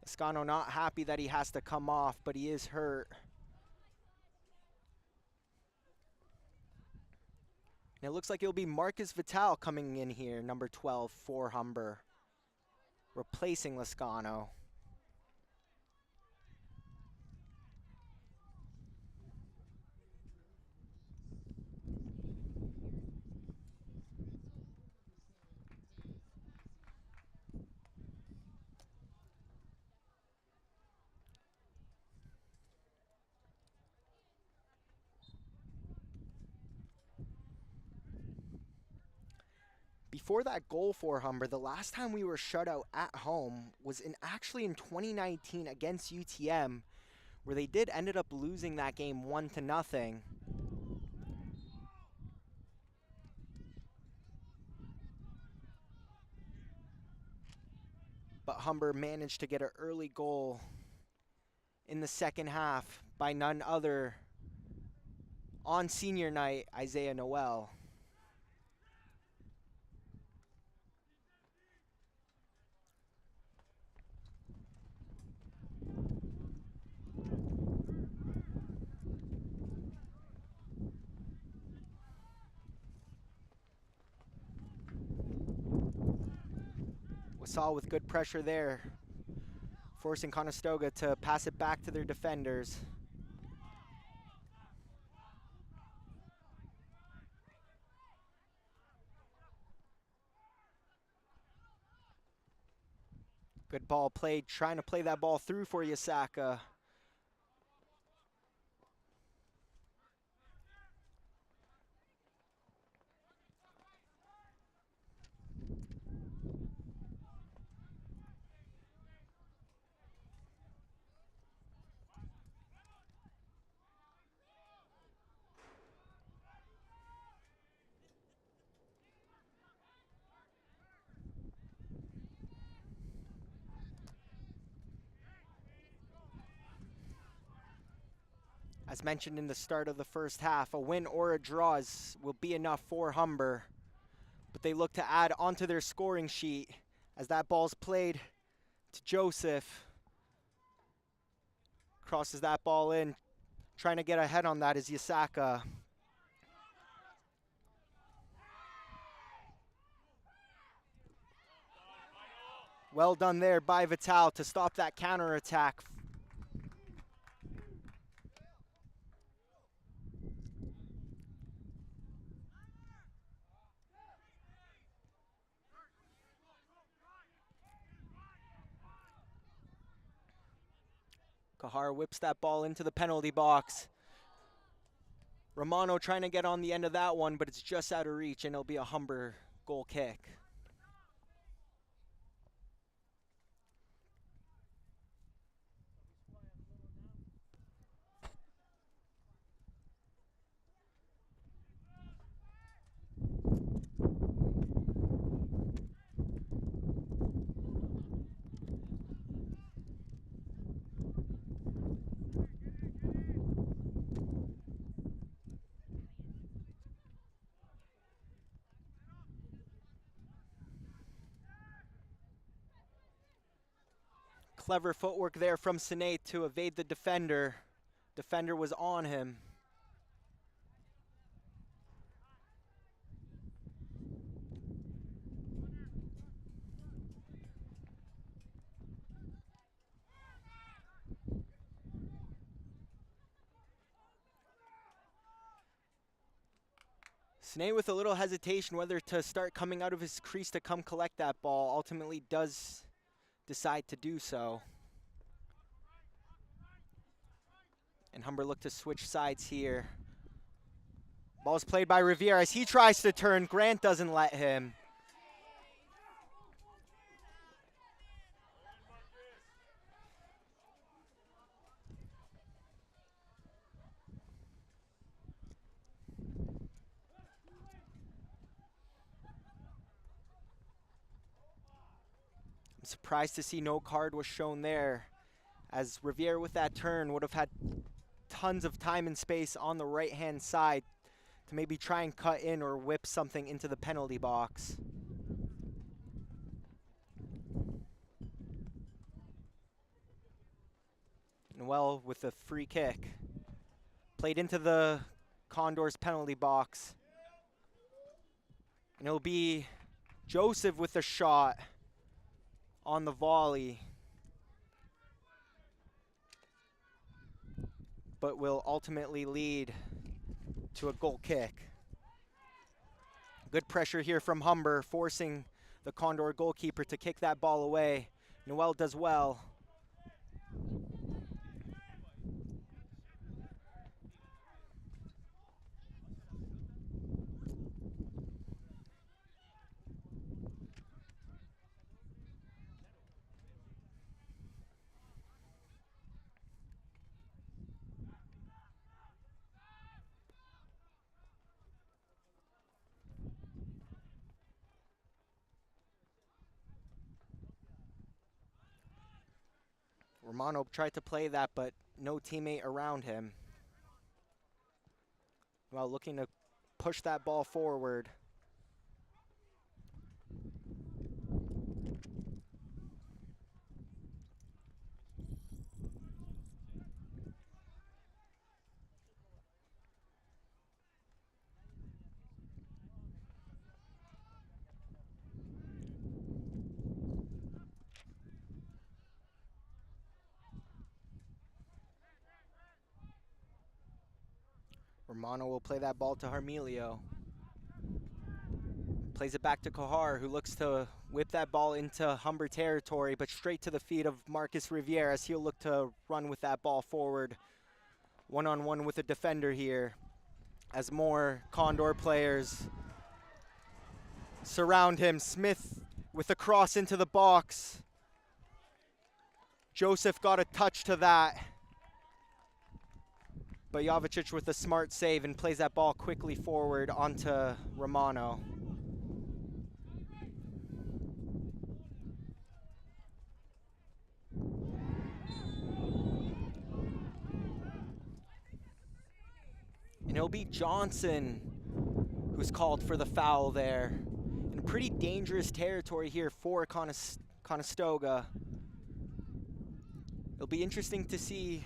Lascano not happy that he has to come off, but he is hurt. And it looks like it'll be Marcus Vital coming in here, number 12 for Humber, replacing Lascano. Before that goal for Humber, the last time we were shut out at home was actually in 2019 against UTM, where they ended up losing that game 1-0. But Humber managed to get an early goal in the second half by none other on senior night, Isaiah Noel. Wasal with good pressure there, forcing Conestoga to pass it back to their defenders. Good ball played, trying to play that ball through for Yasaka. As mentioned in the start of the first half, a win or a draw will be enough for Humber. But they look to add onto their scoring sheet as that ball's played to Joseph. Crosses that ball in. Trying to get ahead on that is Yasaka. Well done there by Vital to stop that counterattack. Kahar whips that ball into the penalty box. Romano trying to get on the end of that one, but it's just out of reach, and it'll be a Humber goal kick. Clever footwork there from Sinead to evade the defender. Defender was on him. Sinead with a little hesitation whether to start coming out of his crease to come collect that ball. Ultimately does decide to do so. And Humber look to switch sides here. Ball's played by Riviere as he tries to turn. Grant doesn't let him. I'm surprised to see no card was shown there, as Riviere with that turn would have had tons of time and space on the right-hand side to maybe try and cut in or whip something into the penalty box. Noel with a free kick. Played into the Condors penalty box. And it'll be Joseph with a shot on the volley, but will ultimately lead to a goal kick. Good pressure here from Humber, forcing the Condor goalkeeper to kick that ball away. Noel does well. Romano tried to play that, but no teammate around him. Well, looking to push that ball forward. Romano will play that ball to Harmelio. Plays it back to Kohar, who looks to whip that ball into Humber territory, but straight to the feet of Marcus Riviere as he'll look to run with that ball forward. One-on-one with a defender here as more Condor players surround him. Smith with a cross into the box. Joseph got a touch to that. But Jovicic with a smart save and plays that ball quickly forward onto Romano. And it'll be Johnson who's called for the foul there. In pretty dangerous territory here for Conestoga. It'll be interesting to see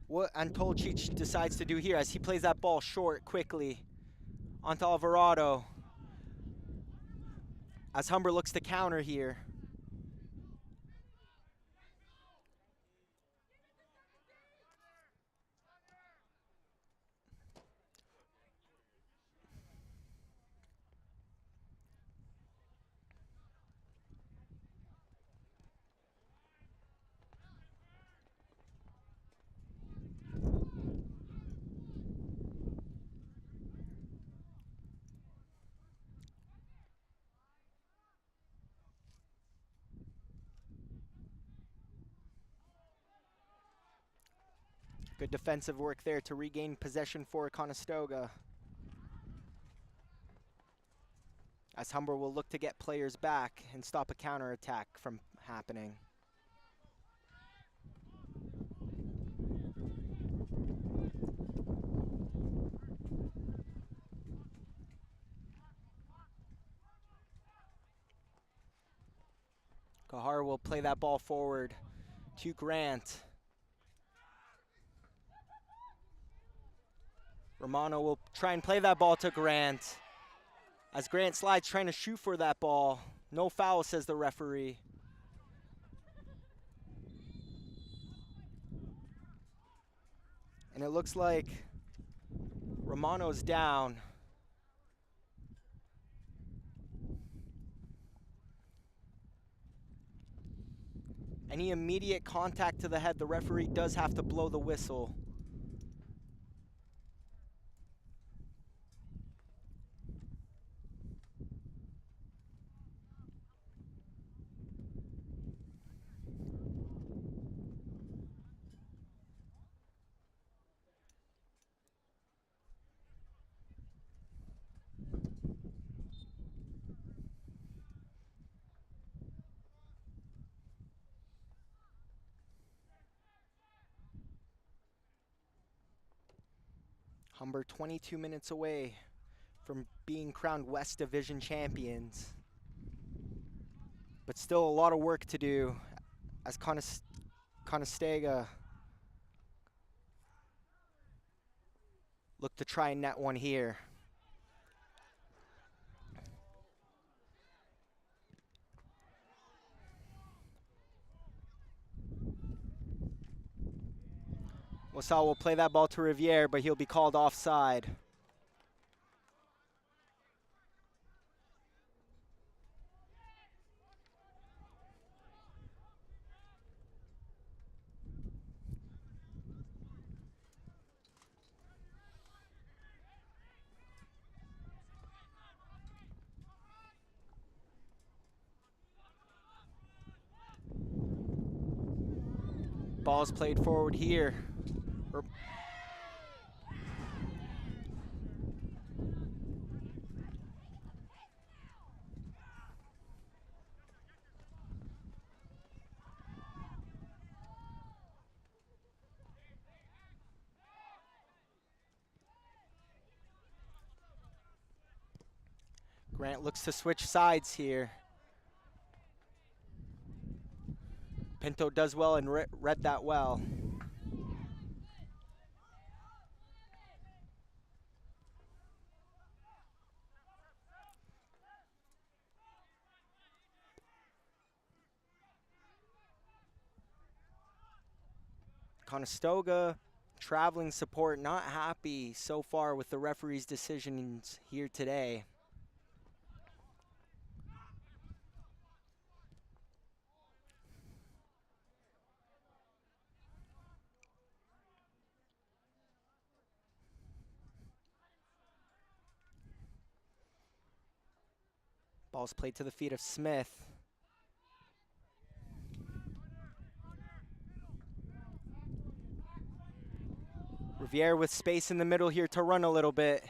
what Antolcic decides to do here as he plays that ball short quickly onto Alvarado. As Humber looks to counter here. Good defensive work there to regain possession for Conestoga. As Humber will look to get players back and stop a counterattack from happening. Kahar will play that ball forward to Grant. Romano will try and play that ball to Grant. As Grant slides trying to shoot for that ball. No foul, says the referee. And it looks like Romano's down. Any immediate contact to the head, the referee does have to blow the whistle. Humber 22 minutes away from being crowned West Division champions. But still a lot of work to do as Conestoga look to try and net one here. Wasal will play that ball to Riviere, but he'll be called offside. Ball's played forward here. Grant looks to switch sides here. Pinto does well and read that well. Conestoga traveling support not happy so far with the referee's decisions here today. Ball's played to the feet of Smith. Riviere with space in the middle here to run a little bit.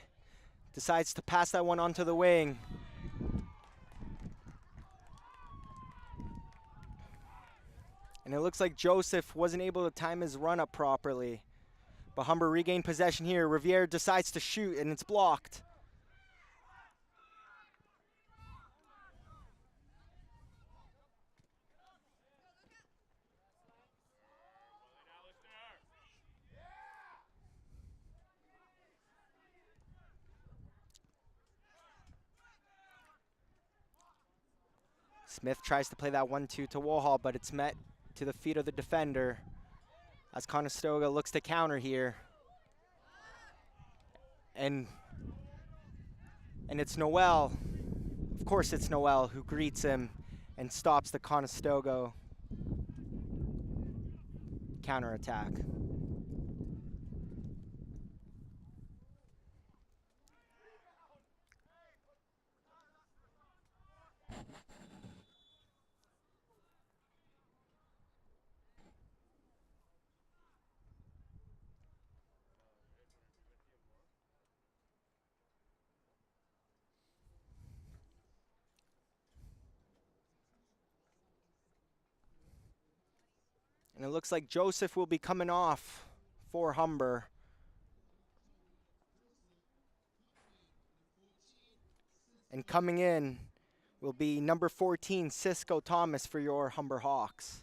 Decides to pass that one onto the wing. And it looks like Joseph wasn't able to time his run up properly. But Humber regained possession here. Riviere decides to shoot, and it's blocked. Smith tries to play that 1-2 to Warhol, but it's met to the feet of the defender as Conestoga looks to counter here. And it's Noel, of course it's Noel, who greets him and stops the Conestoga counterattack. And it looks like Joseph will be coming off for Humber. And coming in will be number 14, Cisco Thomas, for your Humber Hawks.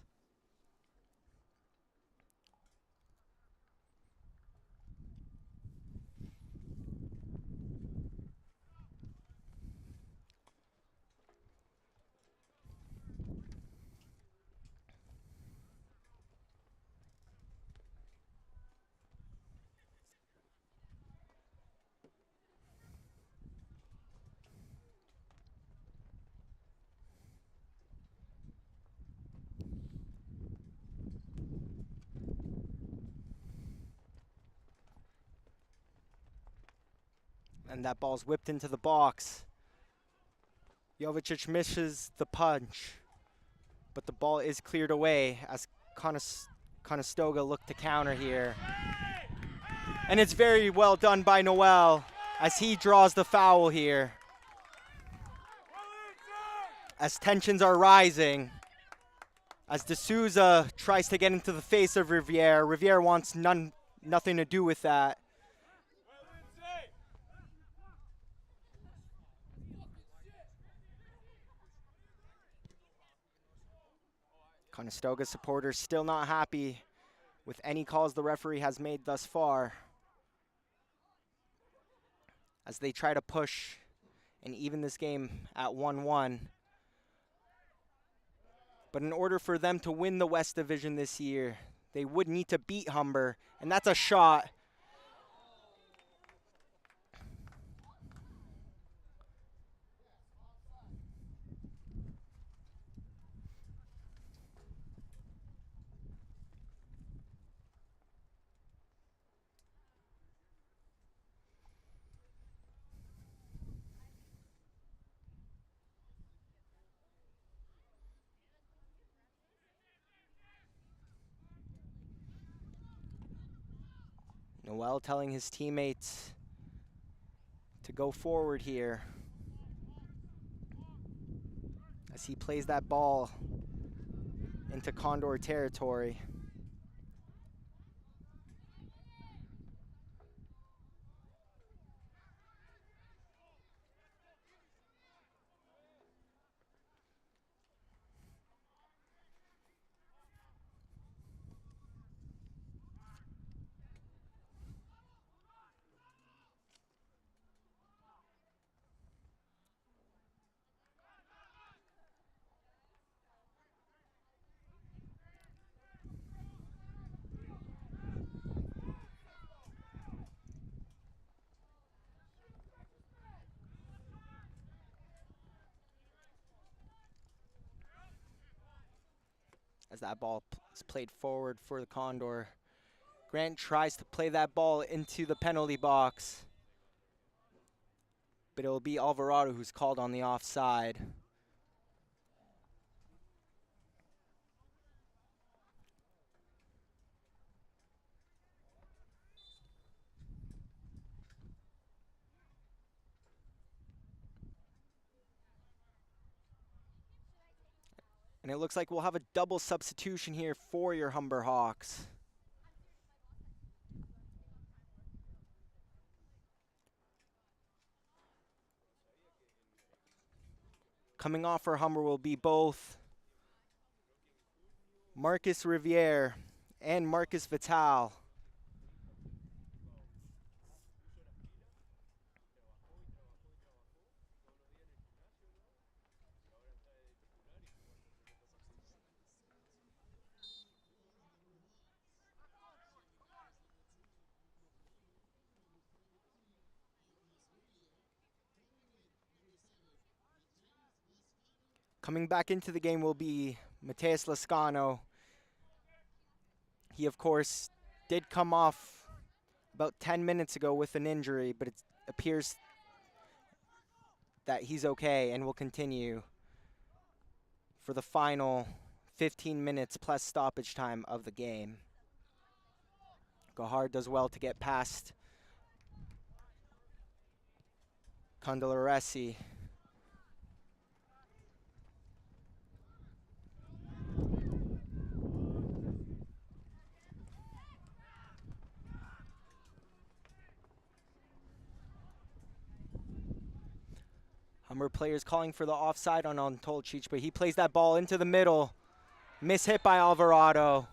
And that ball's whipped into the box. Jovicic misses the punch, but the ball is cleared away as Conestoga look to counter here. And it's very well done by Noel as he draws the foul here. As tensions are rising, as D'Souza tries to get into the face of Riviere. Riviere wants nothing to do with that. Conestoga supporters still not happy with any calls the referee has made thus far, as they try to push and even this game at 1-1. But in order for them to win the West Division this year, they would need to beat Humber, and that's a shot. Noel telling his teammates to go forward here as he plays that ball into Condor territory. As that ball is played forward for the Condor. Grant tries to play that ball into the penalty box, but it will be Alvarado who's called on the offside. And it looks like we'll have a double substitution here for your Humber Hawks. Coming off for Humber will be both Marcus Riviere and Marcus Vital. Coming back into the game will be Mateus Lascano. He, of course, did come off about 10 minutes ago with an injury, but it appears that he's okay and will continue for the final 15 minutes plus stoppage time of the game. Gahar does well to get past Condoloresi. Humber players calling for the offside on Antolcic, but he plays that ball into the middle. Mishit by Alvarado.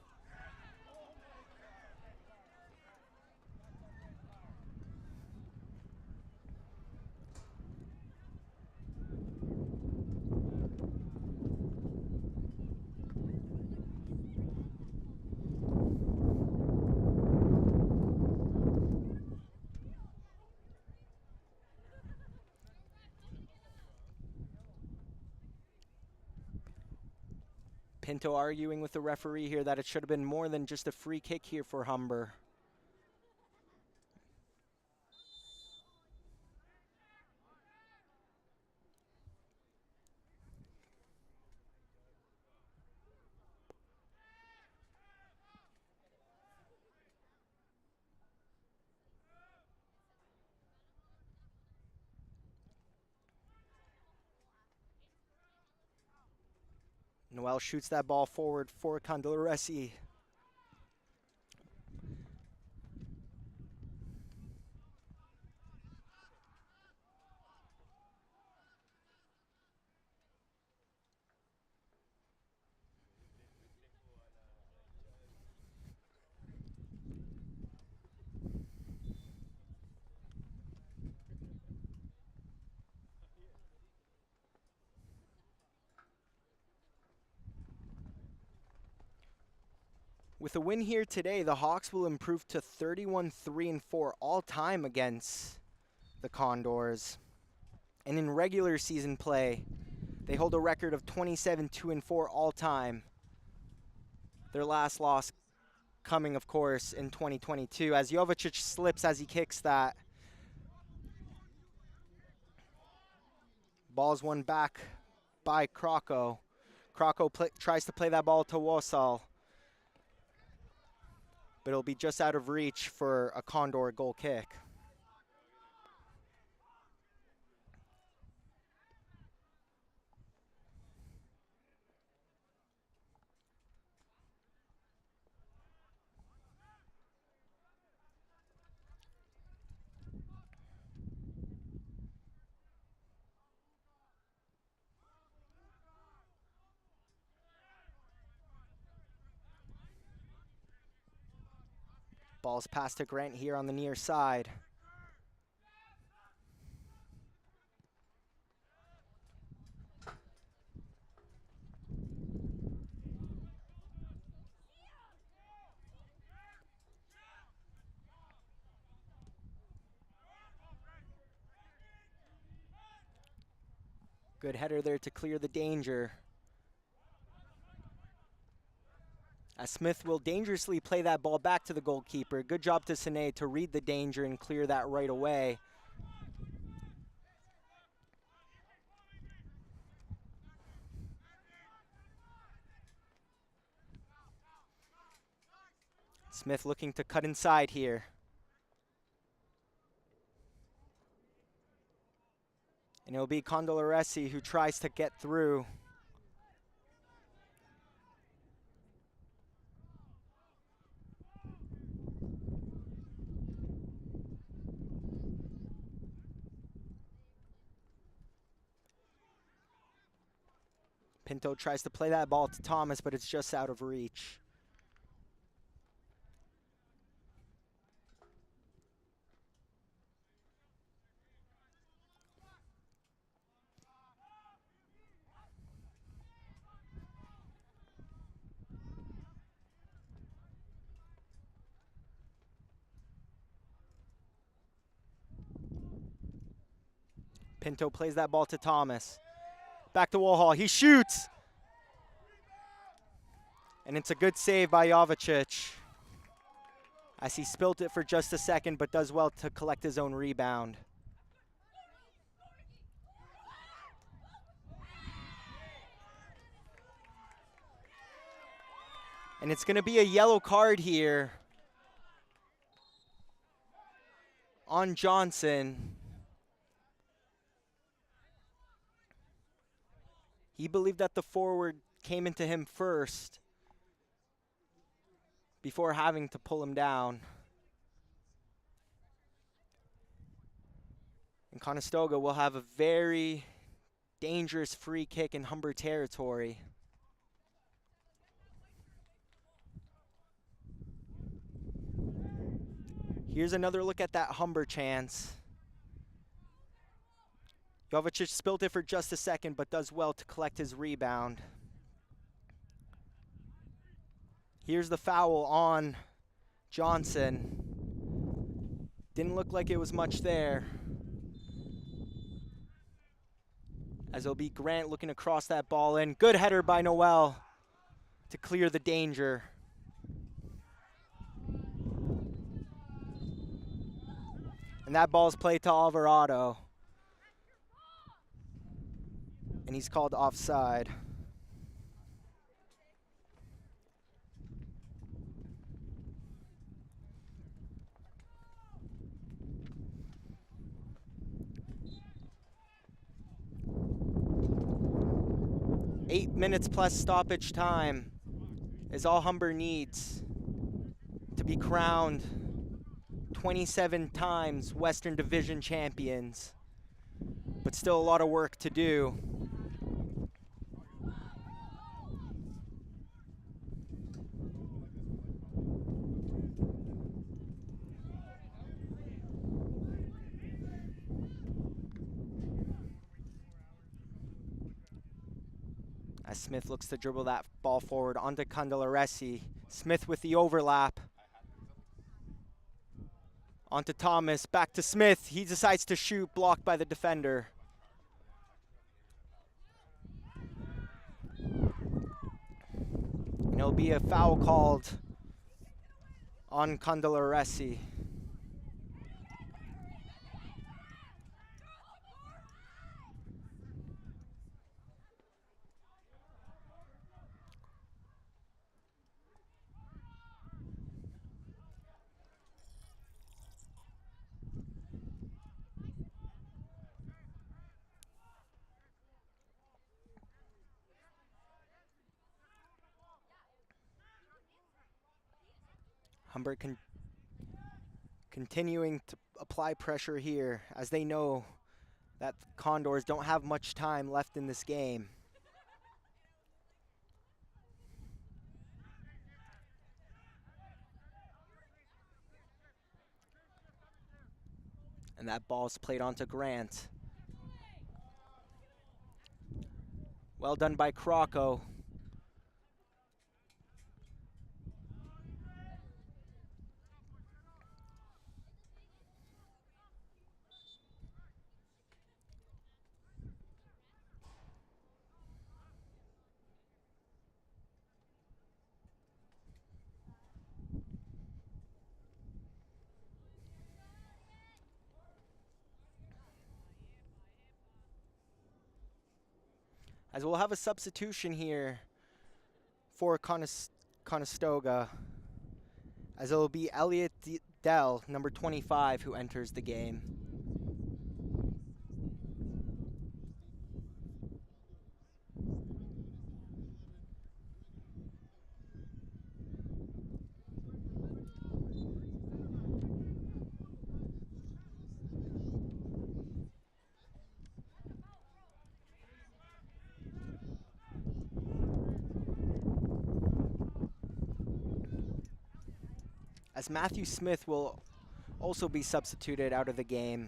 Pinto arguing with the referee here that it should have been more than just a free kick here for Humber. Noel shoots that ball forward for Condoloresi. With a win here today, the Hawks will improve to 31-3-4 all-time against the Condors. And in regular season play, they hold a record of 27-2-4 all-time. Their last loss coming, of course, in 2022, as Jovicic slips as he kicks that. Ball's won back by Kroko. Kroko tries to play that ball to Wasal, but it'll be just out of reach for a Condor goal kick. Ball's passed to Grant here on the near side. Good header there to clear the danger. As Smith will dangerously play that ball back to the goalkeeper. Good job to Sine to read the danger and clear that right away. Smith looking to cut inside here. And it'll be Condoloresi who tries to get through. Pinto tries to play that ball to Thomas, but it's just out of reach. Pinto plays that ball to Thomas. Back to Wohol. He shoots! And it's a good save by Jovicic, as he spilt it for just a second, but does well to collect his own rebound. And it's going to be a yellow card here on Johnson. He believed that the forward came into him first before having to pull him down. And Conestoga will have a very dangerous free kick in Humber territory. Here's another look at that Humber chance. Jovicic spilt it for just a second, but does well to collect his rebound. Here's the foul on Johnson. Didn't look like it was much there, as it'll be Grant looking to cross that ball in. Good header by Noel to clear the danger. And that ball's played to Alvarado. And he's called offside. Eight minutes plus stoppage time is all Humber needs to be crowned 27 times Western Division champions. But still a lot of work to do. As Smith looks to dribble that ball forward onto Candelaresi. Smith with the overlap. Onto Thomas, back to Smith. He decides to shoot, blocked by the defender. And it'll be a foul called on Candelaresi. Humber continuing to apply pressure here, as they know that the Condors don't have much time left in this game. And that ball's played onto Grant. Well done by Crocco. As we'll have a substitution here for Conestoga, as it'll be Elliot Dell, number 25, who enters the game. as Matthew Smith will also be substituted out of the game.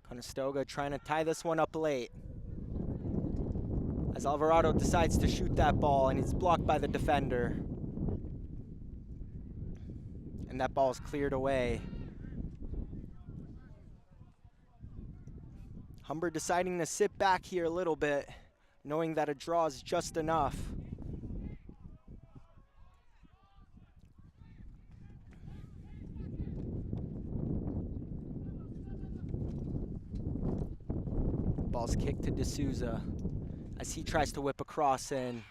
Conestoga trying to tie this one up late, as Alvarado decides to shoot that ball, and he's blocked by the defender. And that ball's cleared away. Humber deciding to sit back here a little bit, knowing that a draw is just enough. Ball's kicked to D'Souza as he tries to whip a cross in.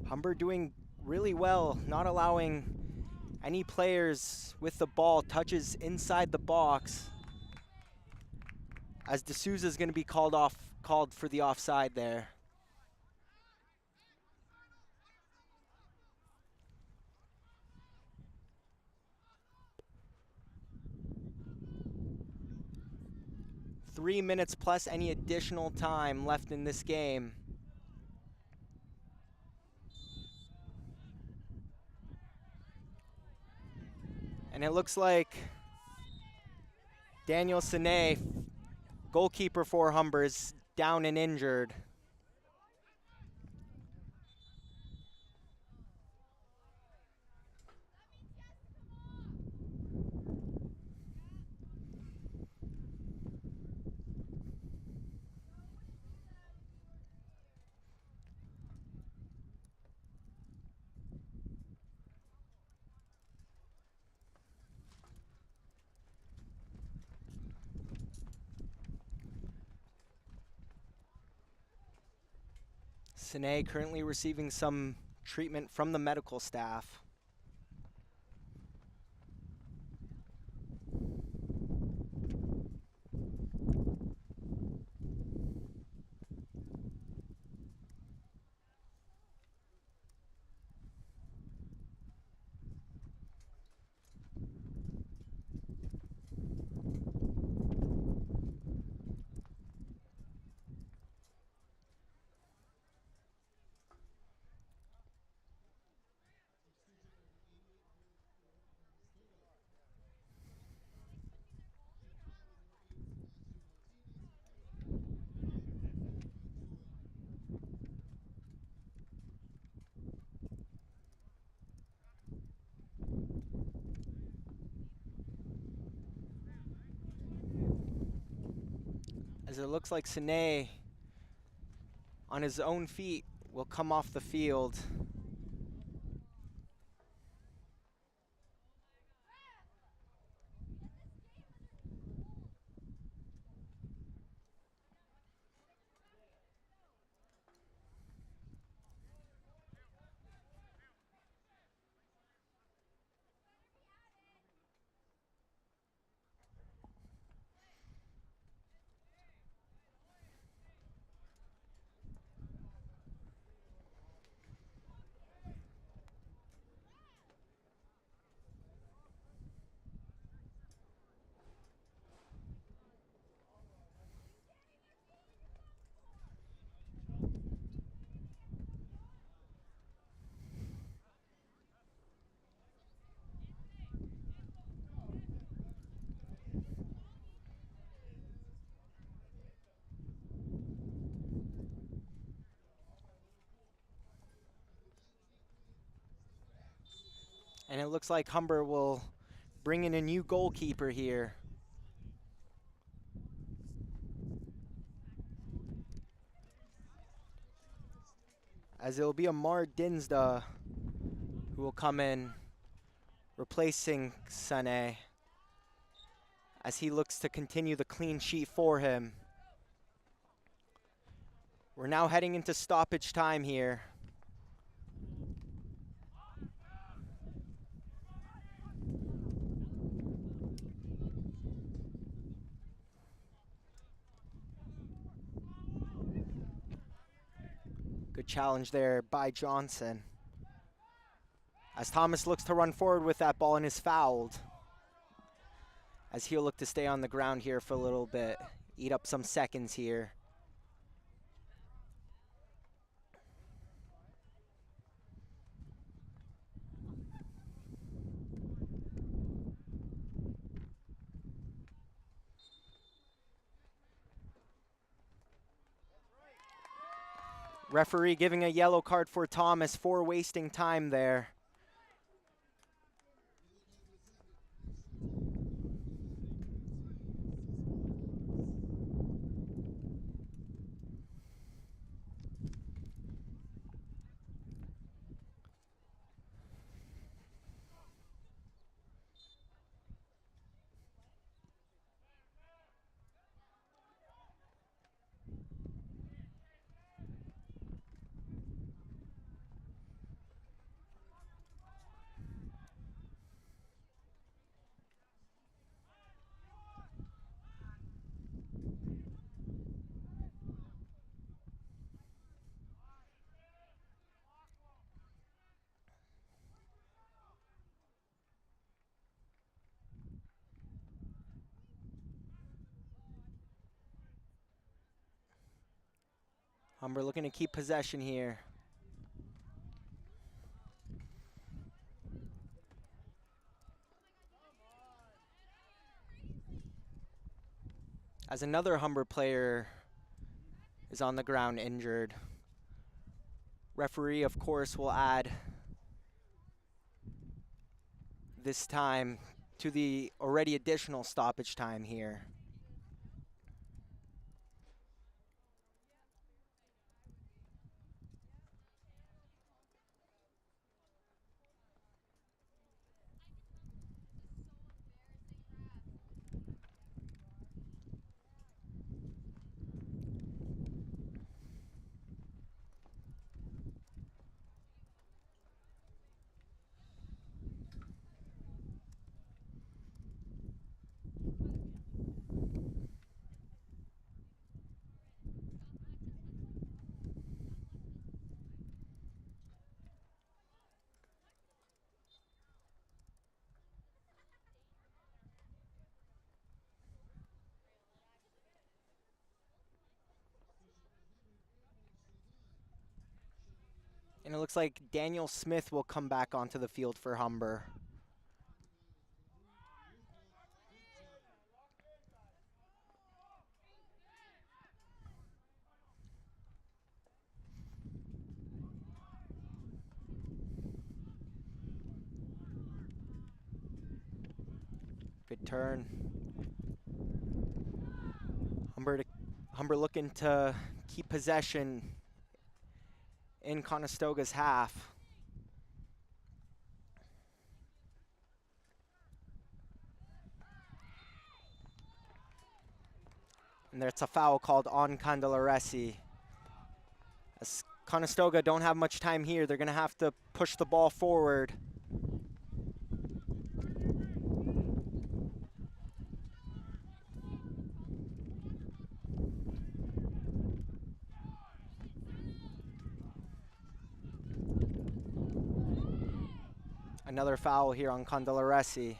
Humber doing really well, not allowing any players with the ball touches inside the box, as D'Souza is going to be called for the offside there. .3 minutes plus any additional time left in this game. And it looks like Daniel Sine, goalkeeper for Humber, is down and injured. Sine currently receiving some treatment from the medical staff. As it looks like Sine, on his own feet, will come off the field. And it looks like Humber will bring in a new goalkeeper here. As it will be Amar Dinsda who will come in, replacing Sane, as he looks to continue the clean sheet for him. We're now heading into stoppage time here. Good challenge there by Johnson. As Thomas looks to run forward with that ball and is fouled. As he'll look to stay on the ground here for a little bit, eat up some seconds here. Referee giving a yellow card for Thomas for wasting time there. Humber looking to keep possession here. As another Humber player is on the ground injured. Referee, of course, will add this time to the already additional stoppage time here. And it looks like Daniel Smith will come back onto the field for Humber. Good turn. Humber looking to keep possession in Conestoga's half. And there's a foul called on Candelaresi. As Conestoga don't have much time here, they're gonna have to push the ball forward. Another foul here on Candelaresi.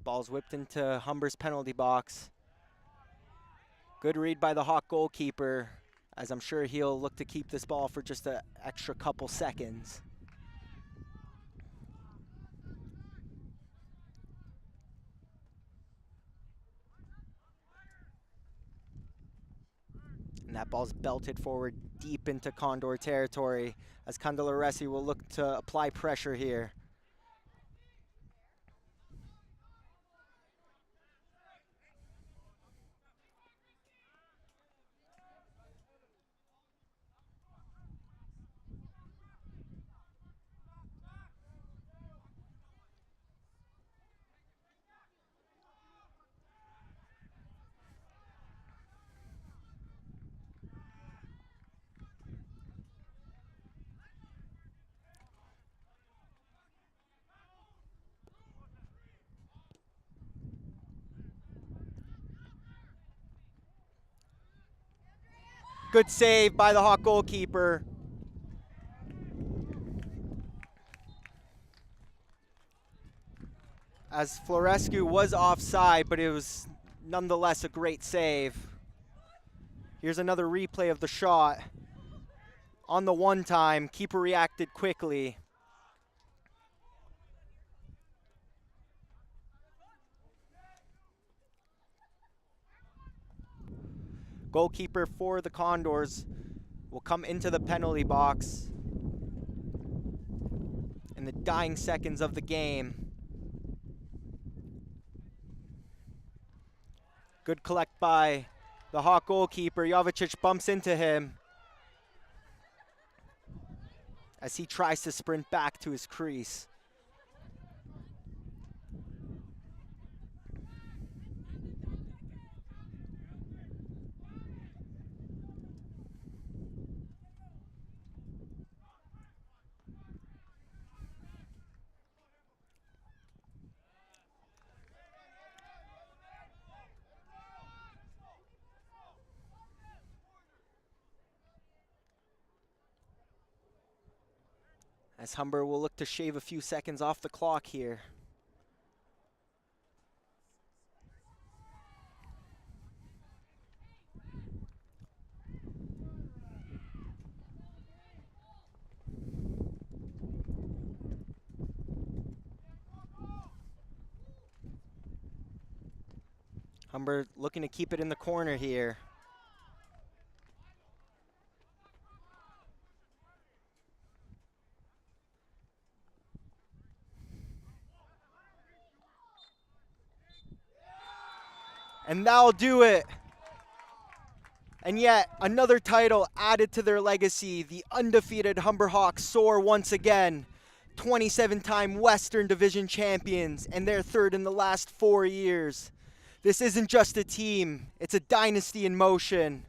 Ball's whipped into Humber's penalty box. Good read by the Hawk goalkeeper, as I'm sure he'll look to keep this ball for just an extra couple seconds. And that ball's belted forward deep into Condor territory, as Candelaresi will look to apply pressure here. Good save by the Hawk goalkeeper. As Florescu was offside, but it was nonetheless a great save. Here's another replay of the shot. On the one time, keeper reacted quickly. Goalkeeper for the Condors will come into the penalty box in the dying seconds of the game. Good collect by the Hawk goalkeeper. Jovicic bumps into him as he tries to sprint back to his crease. As Humber will look to shave a few seconds off the clock here. Humber looking to keep it in the corner here. And that'll do it. And yet another title added to their legacy. The undefeated Humber Hawks soar once again. 27-time Western Division champions, and they're third in the last 4 years. This isn't just a team, it's a dynasty in motion.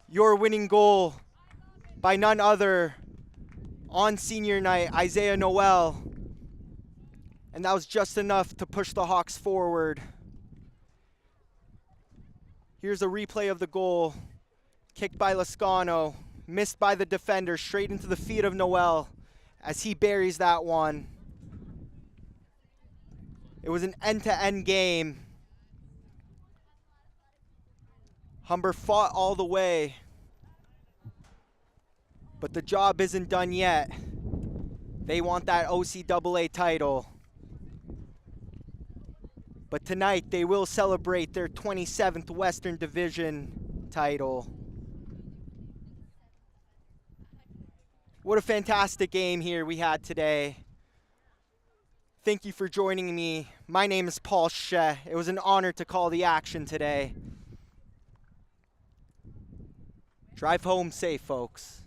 Your winning goal by none other on senior night, Isaiah Noel. And that was just enough to push the Hawks forward. Here's a replay of the goal. Kicked by Lascano, missed by the defender, straight into the feet of Noel as he buries that one. It was an end-to-end game. Humber fought all the way, but the job isn't done yet. They want that OCAA title. But tonight, they will celebrate their 27th Western Division title. What a fantastic game here we had today. Thank you for joining me. My name is Paul Sheh. It was an honor to call the action today. Drive home safe, folks.